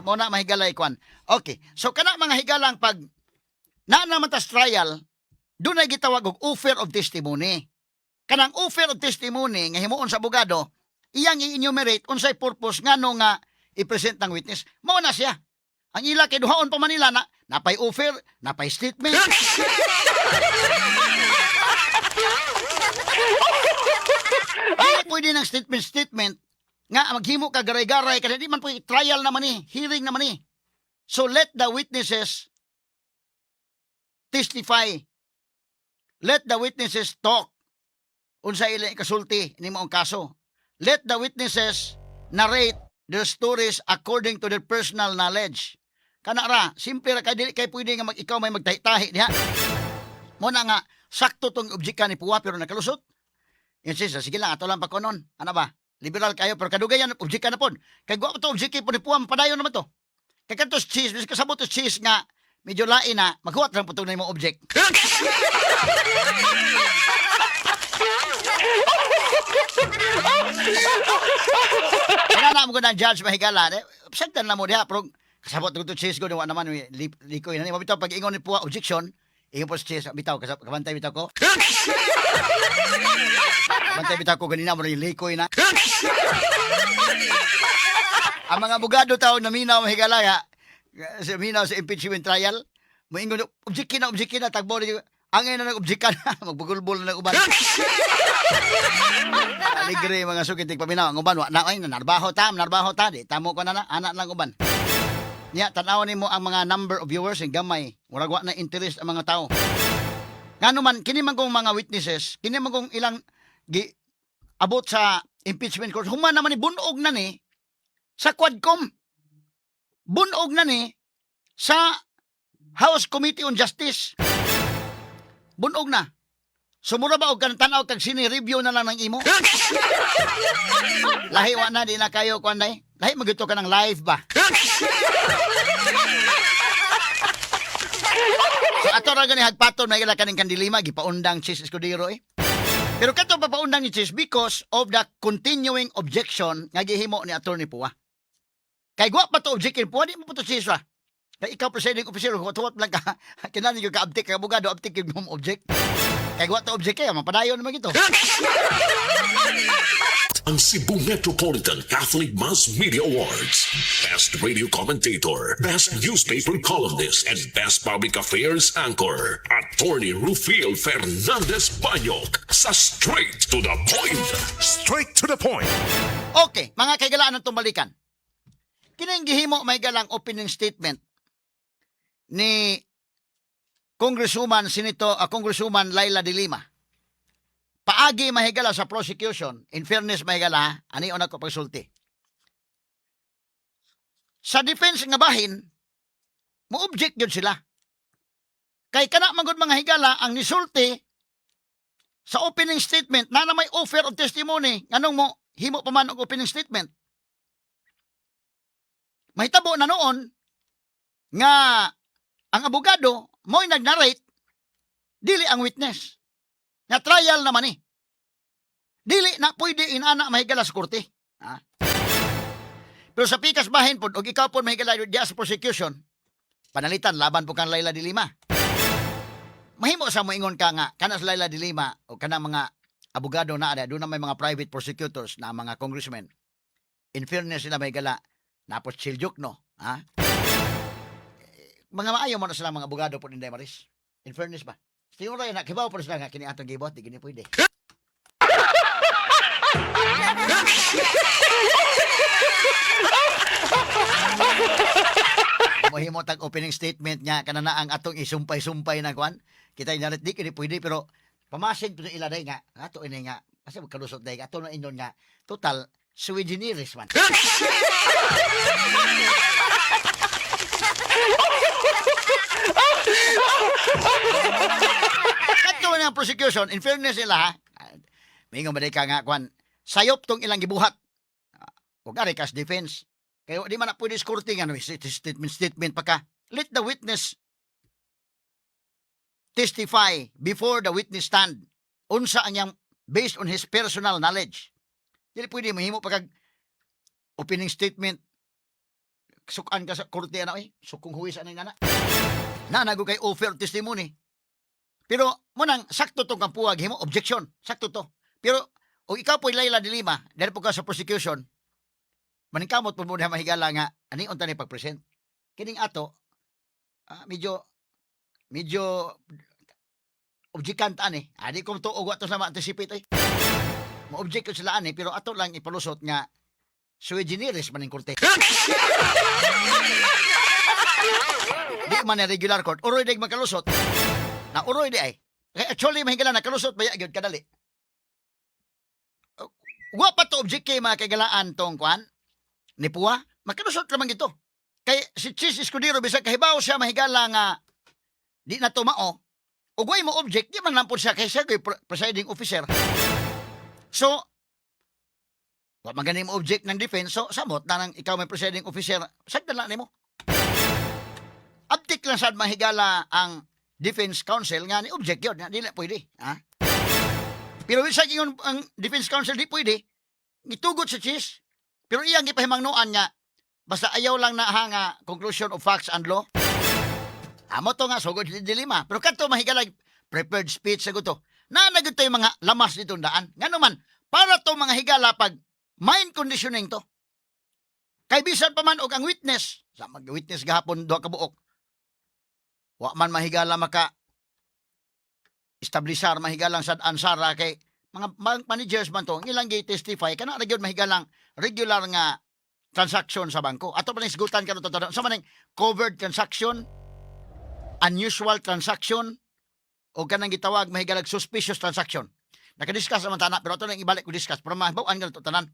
Mo na mahigalay kwan. Okay. So kana mga higalang pag naman tas trial, doon ay gitawag og offer of testimony. Kanang offer of testimony nga himuon sa abogado, iyang i-enumerate unsay purpose ngano nga i-present ng witness. Mao na siya. Ang ila kay duhaon pa Manila na napay offer, napay statement. Ay, pwede ng statement nga maghimo ka garay-garay kasi di man po trial naman hearing naman So let the witnesses testify. Let the witnesses talk. Unsa ila ikasulti nimo ang kaso. Let the witnesses narrate their stories according to their personal knowledge. Kana ra, simple ra kay dili kay pwede nga ikaw may magtahi-tahi diha. Mo na nga sakto tong objeka ni Puwa pero nakalusot. Insist, sige lang ato lang pa konon. Ano ba? Liberal kayo pero kadugayan objeka na pon. Kay gwa to objeka po ni Puwa padayon naman to. Kay kantos Cheese, bis kasabot to Cheese nga medyo lain na maghuwat lang putong na imong object. Kaya na mo ko ng judge mahigala. Sagdan na mo diha. Pero kasabot ko to Cheese ko. Nawa naman likoy na. Mabitaw pag ingon ni Puwa objection. Ingon po si Cheese. Bitaw. Kabantay bitaw ko. Kabantay bitaw ko. Ganina mo rin likoy na. Ang mga abogado tao na minaw mahigala nga. Minaw sa impeachment trial. Moingon objekin na. Tagbo rin. Angay na nag-objekan na. Magbugulbol na uban. Aligre mga sukitig paminaw. Ang uban, narbaho ta. Di, tamo ko na anak lang uban. Nya, tanawan nimo ang mga number of viewers ang gamay. Murag wa na interest ang mga tao. Ngano man, kini man kong mga witnesses, kini man kong ilang abot sa impeachment court, human naman ni bunog na ni sa Quadcom. Bunog na ni sa House Committee on Justice. Bunog na. Sumura ba og tanaw kag sini-review na lang ng imo? Lahi wa na di na kayo kuanday. Lahi magito ka ng live ba? So ato ra gani hagpaton may gila kaning kandilima gipaundang Cheese Escudero Pero kato papaundang ni Cheese because of the continuing objection nga gihimo ni Attorney Puwa. Kay gwa pa to objection Puwa di mo pa to Cheese ra. Kay ikaw presiding officer, huwat lang ka, kinani yung ka-abtik, ka abogado, abtik yung object. Kay wa to object kaya mapadayon naman ito. Ang Cebu Metropolitan Catholic Mass Media Awards. Best Radio Commentator, Best Newspaper Columnist, and Best Public Affairs Anchor. Attorney Rufil Fernandez Banyok sa Straight to the Point. Straight to the point. Okay, mga kaigalaan ng tumbalikan. Kining gihimo may galang opening statement ni Congresswoman Congresswoman Laila de Lima. Paagi mahigala sa prosecution, in fairness mahigala, ani una ko pagsulti. Sa defense nga bahin, mo-object yun sila. Kay kana magud mga higala ang nisulti sa opening statement na may offer of testimony, nganong mo himo pa man og opening statement. Mahitabo na noon nga ang abogado mo'y nag-narrate, dili ang witness. Na trial naman eh. Dili na pwede inana mahigala sa korte. Ha? Pero sa pikas bahin po, og ikaw po mahigala diya sa prosecution, panalitan, laban po kang Laila de Lima. Mahimo sa moingon ka nga, kana sa Laila de Lima, o kana mga abogado na ada, doon na may mga private prosecutors na mga congressmen. In fairness sila mahigala, napos chiljok no. Ha? Mga maayo mo na sila mga abogado po ni Maris. In fairness ba? Siguro rin, nakibaw po sila nga kini atong gibot, di gini pwede. Mohimo tag opening statement niya kanana ang atong isumpay-sumpay na kwan. Kita inalit di kini pwede pero pamasid to ila day nga. Ato ini nga kasi magkalusot day ato na inyon nga total sui generis man. Kato na ang prosecution, in fairness nila ha, may nga ka nga, kwan, sayop tong ilang gibuhat. Huwag ari kas defense. Kaya di man na pwede skorting, statement pa ka. Let the witness testify before the witness stand. Unsa anyang based on his personal knowledge. Dili pwede mahimo pagkag opening statement. Sukan ka sa korte na sukong huwis anay nana. Nanago kay offer testimony. Pero munang sakto tong kampuag himo objection, sakto to. Pero o ikaw po Laila de Lima, dahil po ka sa prosecution, maningkamot po muna mahigala nga ani unta ni pagpresent. Kining ato medyo objekant ani. Adi ko to og wato sa ma-anticipate ay. Mo-object ko sila ani pero ato lang ipalusot nga sui generis maning korte. Di man na regular court. Uroy dig makalusot. Na uroy di ay. Actually, mahigala nakalusot baya gyud kadali. Wa pa to object kay mga kagalaan tong kwan. Ni Puwa, makalusot lamang ito. Kay si Chis Escudero bisag kahibaw siya mahigala nga di na tumao. Ug way mo object di man lampon siya kay siya kay presiding officer. So, wa maganing mo object ng defense, so samot na nang ikaw may presiding officer, sagdan lang nimo. Abtik lang sad mahigala ang defense counsel nga ni object yun, di na pwede. Ha? Pero bisag ingon ang defense counsel di pwede, gitugot sa Chis, pero iyang gipahimangnuan nga, basta ayaw lang na nga conclusion of facts and law. Amo to nga, sugod di Lima. Pero kato mahigala prepared speech sa guto. Nanagod yung mga lamas nitong daan. Nga naman, para to mga higala pag mind conditioning to. Kay bisan pa man og ang witness, sa mag-witness gahapon duha ka buok. Wa man mahigala maka establisar mahigalang sad ansara kay mga managers man to ilang gi-testify kana ra gyud mahigalang regular nga transaction sa bangko. Ato pa ning sigutan karon to sa maning covered transaction, unusual transaction o kanang gitawag mahigalang suspicious transaction. Naka-discuss naman tana pero ato nang ibalik ko discuss pero mahibaw-an gyud to tanan.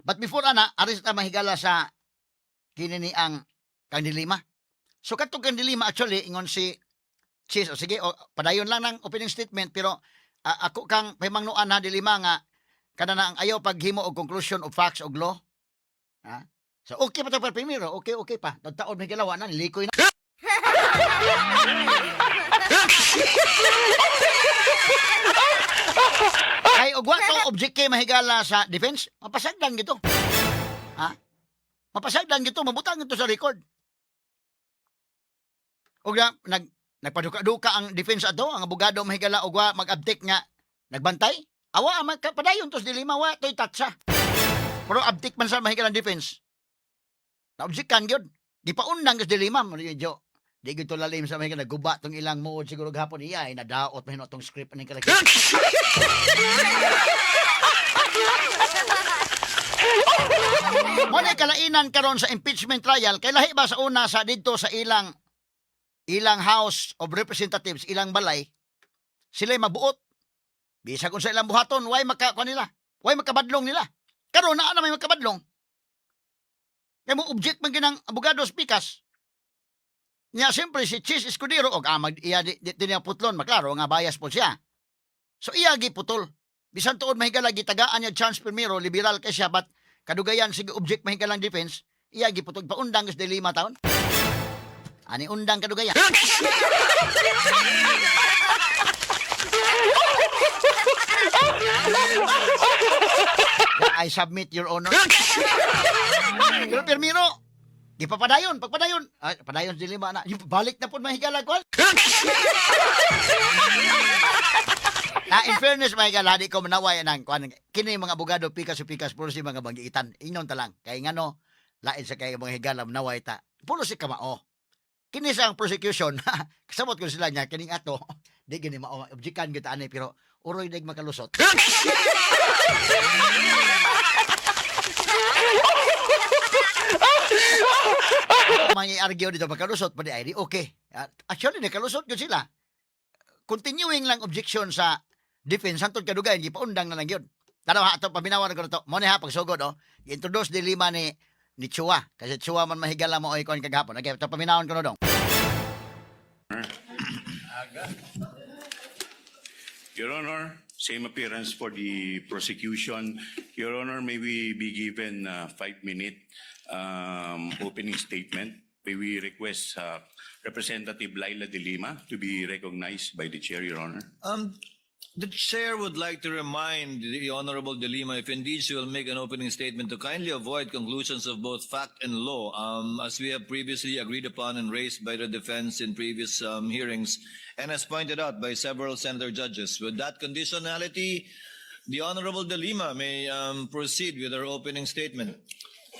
But before ana aris ta mahigala sa kini ni ang kang dilima. So katong kang dilima actually ingon si Chis, o sige, padayon lang ng opening statement pero ako kang pahimangnuan na dilima nga kada na ang ayaw paghimo og conclusion of facts og law. Ha? So okay pa to pa primero, okay pa. Tagtaon may galawa na nilikoy na. Kay og wa to object kay mahigala sa defense, mapasagdan gito. Ha? Mapasagdan gito, mabutang gito sa record. Og nagpaduka-duka ang defense ato, ang abogado mahigala og wa mag-abdik nga nagbantay. Awa ang padayon tos dilima wa toy tatsa. Pero abdik man sa mahigala ang defense. Naobjekan gyud. Di pa undang tos dilima mo jo. Di gyud to lalim sa mahigala guba tong ilang muod siguro gahapon iya ay nadaot mahino tong script ning kalaki. Mo na kalainan karon sa impeachment trial kay lahi ba sa una sa didto sa ilang House of Representatives, ilang balay, sila mabuot. Bisa kung sa ilang buhaton, why nila? Why makabadlong nila? Karon na may makabadlong. Kaya mo object man ginang abogado pikas. Nya siyempre si Chis Escudero og iya di niya putlon, maklaro nga bias po siya. So iya giputol. Bisan tuod mahigala gitagaan niya chance primero liberal kay siya but kadugayan sige object mahigalang defense, iya giputol paundang is 5 taon. Ani undang kadugaya. I submit, Your Honor. Pero Permiro, pagpadayon. Ay, padayon si lima na. Yung balik na po mahigala ko. Na in fairness, mahigala, di ko manaway ng kini mga abogado, pikas puro si mga banggiitan. Inon talang. Kaya nga no, lain sa kaya mga higala, manaway ta. Puro si kamao. Kini sa ang prosecution, kasabot ko sila niya, kining ato, di gini maobjikan kita ani, pero uroy na makalusot. Mga argue dito, makalusot pa di ay, okay. Actually, nakalusot ko sila. Continuing lang objection sa defense, hantod kadugayan, di pa undang na lang yun. Tara, ato, paminawan ko na to. Muna ha, pagsugod, i-introduce di lima ni Chua. Kasi Chua man mahigala mo o ikon kagapon. Okay, ito paminawan ko na dong. Your Honor, same appearance for the prosecution. Your Honor, may we be given 5-minute opening statement? May we request Representative Laila De Lima to be recognized by the chair, Your Honor? The chair would like to remind the Honorable De Lima, if indeed she will make an opening statement, to kindly avoid conclusions of both fact and law, as we have previously agreed upon and raised by the defense in previous hearings, and as pointed out by several senator judges. With that conditionality, the Honorable De Lima may proceed with her opening statement.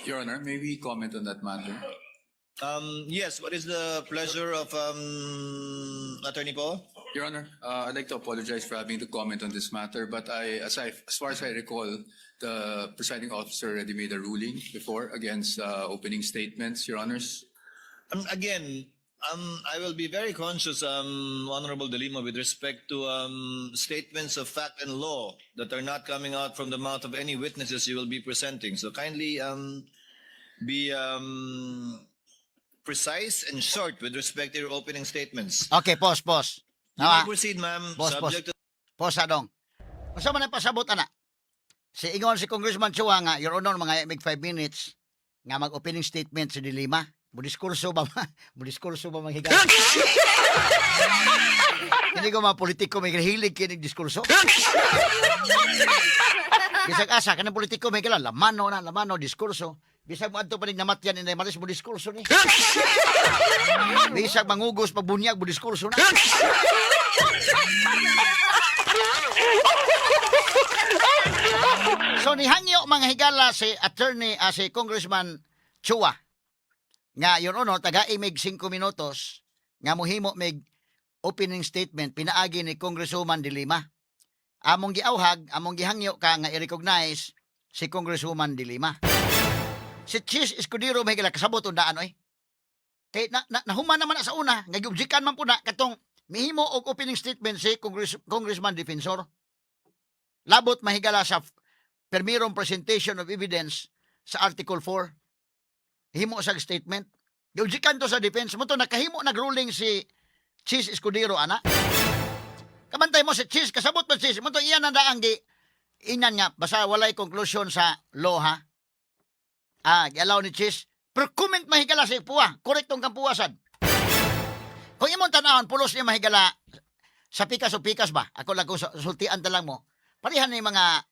Your Honor, may we comment on that matter? Yes, what is the pleasure of Attorney Paul? Your Honor, I'd like to apologize for having to comment on this matter, but as far as I recall, the presiding officer already made a ruling before against opening statements, Your Honors. Again, I will be very conscious, Honorable De Lima, with respect to statements of fact and law that are not coming out from the mouth of any witnesses you will be presenting. So kindly be precise and short with respect to your opening statements. Okay, pause. You may proceed, ma'am. Boss. Subject to Pause adong. Unsa man ang pasabot ana? Si ingon si Congressman Chua nga, Your Honor, mga 5 minutes nga mag-opening statement si Dilima. Budiskurso ba manghigala? Hindi ko mga politiko may hilig kinig diskurso. Bisag asa kanang politiko may kailan lamano diskurso. Bisag mo adto pa ning namatyan inay malis mo diskurso ni. Bisag mangugos pagbunyag mo diskurso na. So nihangyo mga higala si si Congressman Chua nga Your Honor taga-imig 5 minutos nga mohimo mig opening statement pinaagi ni Congresswoman De Lima. Among giawhag, among gihangyo ka nga i-recognize si Congresswoman De Lima. Si Chis Escudero may gila kasabot undaan oy. Kay nahuman naman na sa una, nga giobjekan man po na katong mihimo og opening statement si Congressman Defensor. Labot mahigala sa permirong presentation of evidence sa Article 4. Himo sa statement. Giobjekan to sa defense mo to nakahimo nagruling si Chis Escudero ana. Kamantay mo si Chis kasabot man Chis mo to iyan ang daang inan nga basta walay conclusion sa law ha. Gialaw ni Chis. Pero comment mahigala si Puwa. Korektong kang puwasan. Kung imong tanahon, pulos niya mahigala sa pikas o pikas ba? Ako lang kung sultian talang mo. Parihan ni mga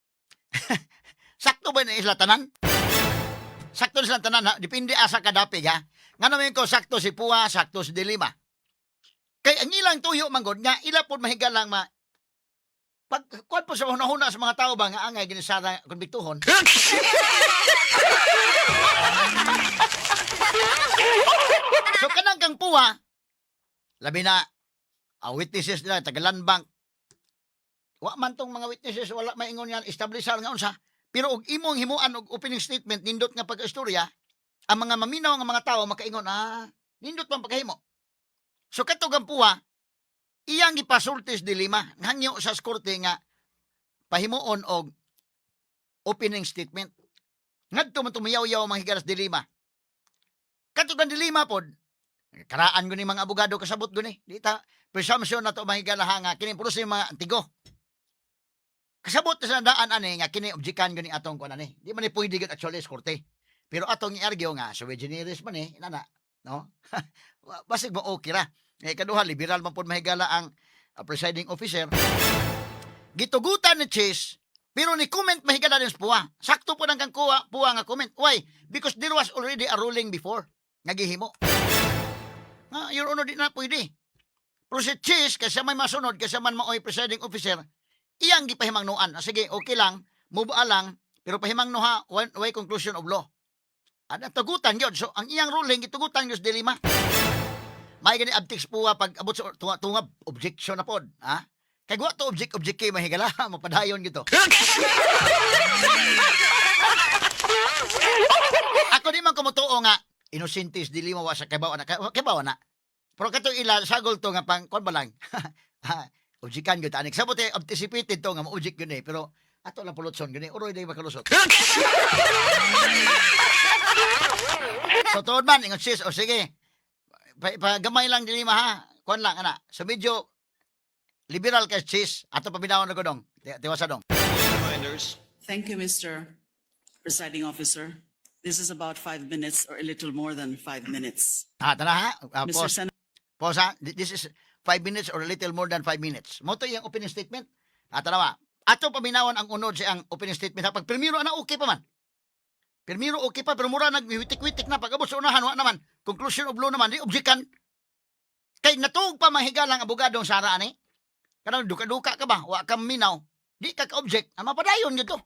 sakto ba na isla tanan? Sakto na sila tanan ha? Depende asa kadapig ha? Nga naman ko sakto si Puwa, sakto si De Lima. Kay ang ilang tuyo manggod nga ila pod mahigalang pag kuan po sa hunahuna sa mga tao ba nga angay ginisara konbiktuhon. So kanang kang puwa labi na witnesses nila tagalanbang. Wa man tong mga witnesses wala maingon yan establishar nga unsa. Pero og imong himuan og opening statement nindot nga pag-istorya, ang mga maminaw nga mga tao makaingon nindot man pagkahimo. So katong ang puwa iyang gipasultis dilima hangyo sa korte nga pahimuon og opening statement. Ngadto man tumiyaw-yaw ang mga higalas dilima. Katong ang dilima pod karaan guni mga abogado kasabot guni. Di ta presumption na to mga higala nga kini pulos yung mga antigo. Kasabot sa daan ani nga kini objekan gani atong kuan ani. Di man ni pwede gid actually sa korte. Pero atong i-argue nga sui generis man inana, no? Basig mo okay ra. Kaduha liberal man pud mahigala ang presiding officer. Gitugutan ni Chase pero ni comment mahigala din sa puwa. Sakto po nang kang puwa nga comment. Why? Because there was already a ruling before nga gihimo. Your Honor, di na pwede. Pero si Chase, kasi may masunod, kasi man maoy presiding officer, iyang gipahimangnuan. Sige, okay lang, move lang, pero pahimangno ha, way conclusion of law. Ano, tugutan yun. So, ang iyang ruling, gitugutan yun sa dilima. May gani abtiks puwa pag abot sa tungab, objection na pod. Ha? Kaya gwa to object kay mahigala, mapadayon gito. Ako di man kumutuo nga, inusintis dilima wa sa kabawa na. Pero kato ila sagol to nga pang kon ba lang. Objikan gyud ani. Sabot anticipated to nga mo-object gyud pero ato lang pulotson gyud uroy day makalusot. So tuod man ingon sis o sige. Gamay lang dilima ha. Kon lang ana. So medyo liberal ka sis ato pabinawon na dong. Tiwasa dong. Reminders. Thank you, Mr. Presiding Officer. This is about 5 minutes or a little more than 5 minutes. Tara ha. Mr. Pause. Senator, Pause ha. This is 5 minutes or a little more than 5 minutes. Mo to yung opening statement. Tanawa. Ato paminawan ang unod sa ang opening statement. Pag primero na okay pa man. Primero okay pa pero mura nagwitik-witik na pag abot sa unahan wa naman. Conclusion of law naman di objekan. Kay natuog pa mahigalang abogadong Sara ani. Kanang duka-duka ka ba? Wa ka minaw. Di ka ka-object. Mapadayon gyud to.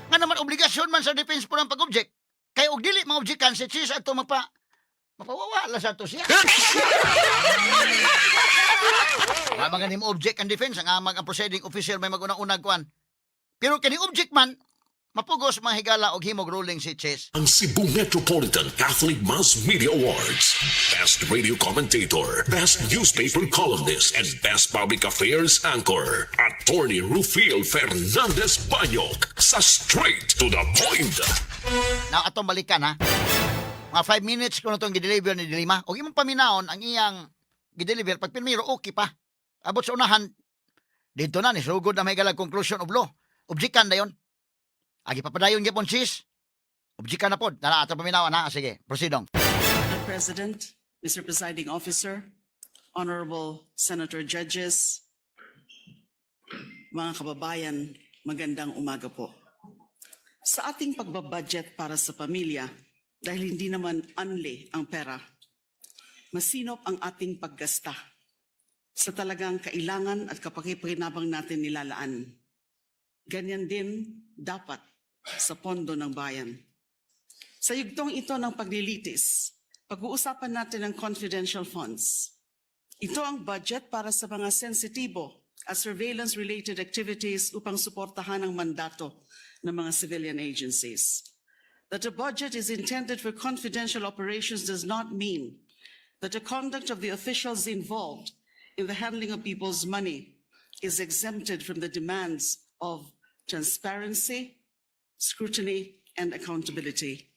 Nga naman obligasyon man sa defense po ng pag-object. Kaya og dili ma-objectan si Chis ato mapawawala sa to siya. Wa man ganim object ang defense ang amang ang proceeding officer may magunang-unang kuan. Pero kani object man mapugos mga higala og himog ruling si Chis. Ang Cebu Metropolitan Catholic Mass Media Awards. Best Radio Commentator, Best Newspaper Columnist, and Best Public Affairs Anchor. Attorney Rufil Fernandez Banyok sa Straight to the Point. Now atong balikan ha. Mga 5 minutes ko na itong gideliver ni Dilima. O imong paminaon ang iyang gideliver pag pinmiro okay pa. Abot sa unahan dito na ni sugod na may galag conclusion of law. Objekan na yon. Agi papadayon gyapon sis. Objekan na pod. Tara ato paminawan ha. Sige, proceedong. Mr. President, Mr. Presiding Officer, Honorable Senator Judges, mga kababayan, magandang umaga po. Sa ating pagbabudget para sa pamilya, dahil hindi naman unli ang pera, masinop ang ating paggasta sa talagang kailangan at kapakipakinabang natin nilalaan. Ganyan din dapat sa pondo ng bayan. Sa yugtong ito ng paglilitis, pag-uusapan natin ang confidential funds. Ito ang budget para sa mga sensitibo at surveillance-related activities upang suportahan ang mandato ng mga civilian agencies. That the budget is intended for confidential operations does not mean that the conduct of the officials involved in the handling of people's money is exempted from the demands of transparency, scrutiny, and accountability.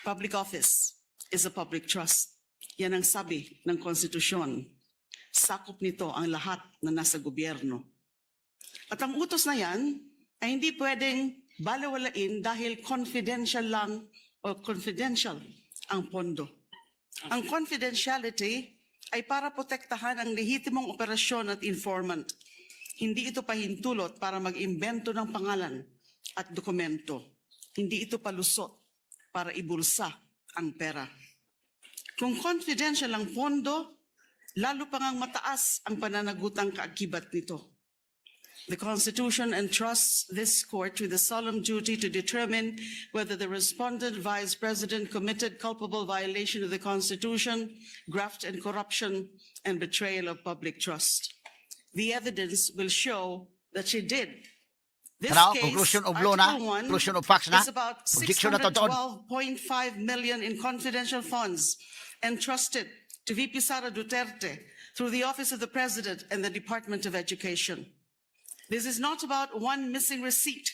Public office is a public trust. Yan ang sabi ng konstitusyon. Sakop nito ang lahat na nasa gobyerno. At ang utos na yan ay hindi pwedeng balewalain dahil confidential lang o confidential ang pondo. Ang confidentiality ay para protektahan ang lehitimong operasyon at informant. Hindi ito pahintulot para mag-imbento ng pangalan at dokumento. Hindi ito palusot para ibulsa ang pera. Kung confidential ang pondo, lalo pa ngang mataas ang pananagutang kaakibat nito. The Constitution entrusts this court with the solemn duty to determine whether the respondent vice president committed culpable violation of the Constitution, graft and corruption, and betrayal of public trust. The evidence will show that she did. This Tanaw, case, conclusion of law na, Article 1, conclusion of facts na, is about objection na totoo. 612.5 million in confidential funds entrusted to VP Sara Duterte through the Office of the President and the Department of Education. This is not about one missing receipt.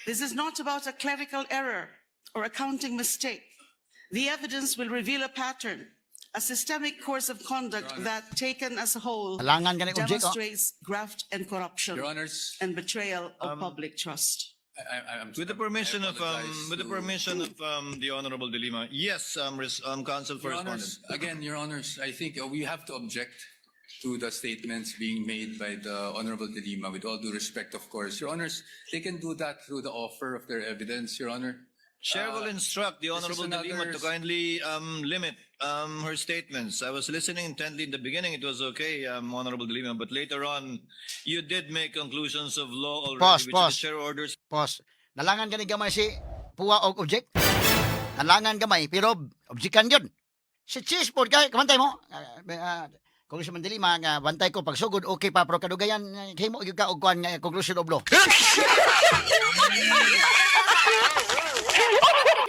This is not about a clerical error or accounting mistake. The evidence will reveal a pattern, a systemic course of conduct that, taken as a whole, Alangan ka ni object, oh. demonstrates graft and corruption Your Honors, and betrayal of public trust. I'm With the permission I of apologize to- the Honorable De Lima, yes, Counsel for Your Respondent. Honors, again, Your Honors, I think we have to object to the statements being made by the Honorable De Lima, with all due respect, of course. Your Honors, they can do that through the offer of their evidence, Your Honor. Chair will instruct the this is Honorable De Lima to another- kindly limit her statements. I was listening intently in the beginning. It was okay, Honorable De Lima, but later on, you did make conclusions of law already, Pause, which pause. the chair orders. Pos, nalangan gani gamay si puwa og object. Nalangan gamay pero objectan yun. Si Cheese po kay kamantay mo. Kung sa mandili mga bantay ko pagsugod okay pa pero kadugayan himo gyud ka og kuan nga conclusion of law.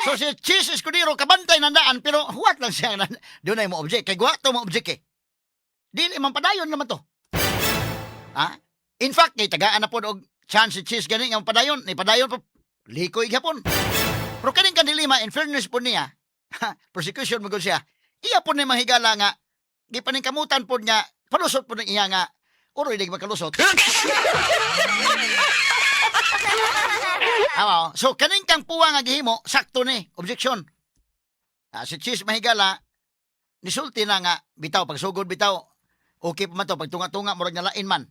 So si Cheese Escudero kabantay nandaan pero huwat lang siya doon ay mo object kay guwato mo object eh. Dili man padayon naman to. Ha? In fact, kay tagaan na po og chance si Cheese gani nga padayon, ni padayon po likoy gyapon. Pero kaning kanilima in fairness po niya, prosecution mo siya. Iya po ni mahigala nga di paningkamutan po nga palusot po ng iya nga uroy di makalusot. Awa, so kaning kang puwa nga gihimo sakto ni objection. Si Cheese mahigala nisulti na nga bitaw pagsugod bitaw. Okay pa man to pagtunga-tunga murag nalain man.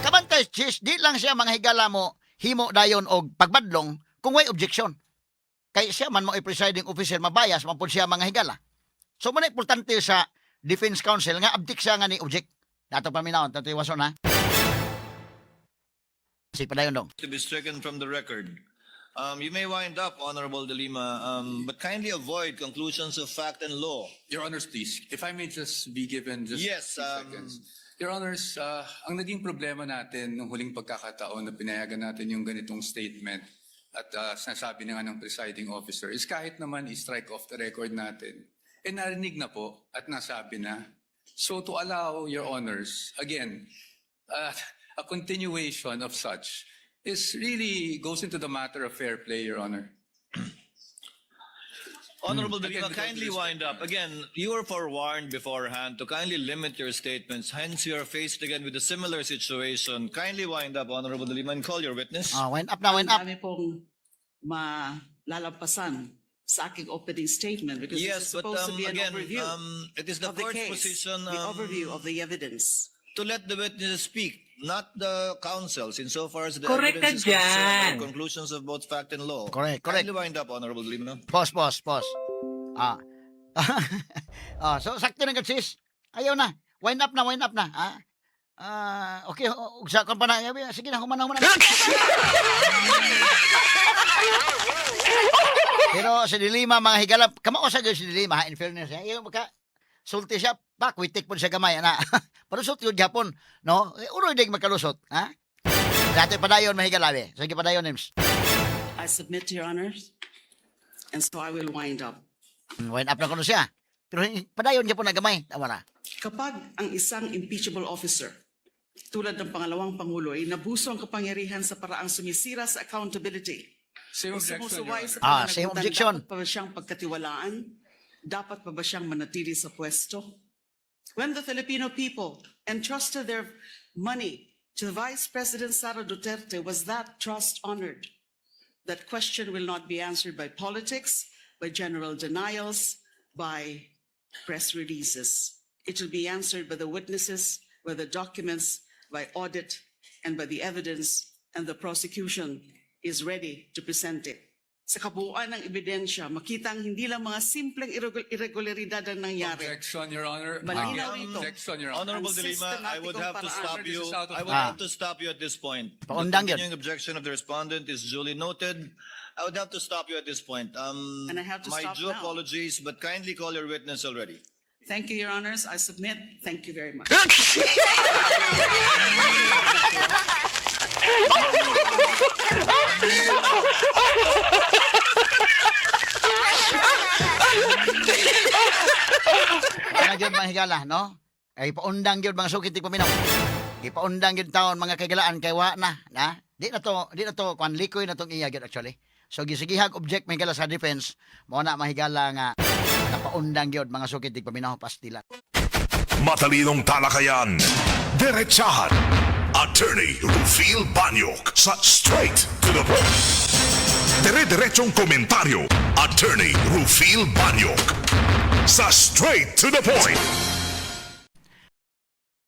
Kabantay Cheese, di lang siya mga higala mo himo dayon og pagbadlong kung way objection. Kay siya man mo presiding officer mabayas man pud siya mga higala. So mo na importante sa Defense Counsel nga abdik siya nga ni object. Dato paminaon tanto iwason ha. Si padayon dong. To be stricken from the record. You may wind up, Honorable De Lima, but kindly avoid conclusions of fact and law. Your Honors, please, if I may just be given just Yes, 2 seconds. Your Honors, ang naging problema natin nung huling pagkakataon na pinayagan natin yung ganitong statement at sinasabi na nga ng presiding officer is kahit naman i-strike off the record natin, narinig na po at nasabi na. So to allow, Your Honors, again, a continuation of such is really goes into the matter of fair play, Your Honor. Honorable De Again, Lima, with all kindly due wind up. Again, you were forewarned beforehand to kindly limit your statements. Hence, you are faced again with a similar situation. Kindly wind up, Honorable De Lima, and call your witness. Wind up na, wind up. Ang dami pong malalampasan sa aking opening statement because this is Yes, but supposed to be an again, overview it is the of the court's case, position the overview of the evidence. to let the witnesses speak, not the counsels, insofar as the Correct evidence is ka concerned dyan. and conclusions of both fact and law. Correct, correct. Kindly wind up, Honorable De Lima. Pause. So sakto na Sis. Ayaw na. Wind up na. Okay, ugsa kon pa na. Sige na, humana. Pero si Dilima mga higala, kamao sa si Dilima in fairness. Ayaw maka sulti siya, bakwitik po siya gamay ana. Palusot yun gapon, no? Uroy dig makalusot, ha? Dati padayon mahigala be. Sige padayon Nims. I submit to your honors, and so I will wind up. Wind up na kuno siya. Pero padayon gyapon na gamay, tama na. Kapag ang isang impeachable officer, tulad ng pangalawang Pangulo, ay nabuso ang kapangyarihan sa paraang sumisira sa accountability, Same o objection, Your sumusuway Honor. sa Same pananagutan, objection. dapat pa ba siyang pagkatiwalaan? Dapat pa ba siyang manatili sa pwesto? When the Filipino people entrusted their money to Vice President Sara Duterte, was that trust honored? That question will not be answered by politics, by general denials, by press releases. It will be answered by the witnesses, by the documents, by audit, and by the evidence, and the prosecution is ready to present it. sa kabuuan ng ebidensya, makitang hindi lang mga simpleng irregularidad ang nangyari. Objection, Your Honor. Malinaw ito. Objection, Your Honor. Honorable Ang Delima, I would have to sistematikong stop paraan. you. This is out of I would order. have to stop you at this point. The Paundang yun. continuing objection of the respondent is duly noted. I would have to stop you at this point. And I have to My stop due now. apologies, but kindly call your witness already. Thank you, Your Honors. I submit. Thank you very much. Ano yun mga higala, no? Ay paundang yun mga sukit paminaw. Ipaundang yun taon mga kagalaan kay wa na. Di na to, kwan likoy na tong iya gyud actually. So gisigihag object mga higala sa defense, mo na mga higala nga napaundang yun mga sukit paminaw pastila. Matalinong talakayan. Diretsahan. Attorney Rufil Banyok sa Straight to the Point. Dire-diretsong komentaryo. Attorney Rufil Banyok Sa Straight to the Point.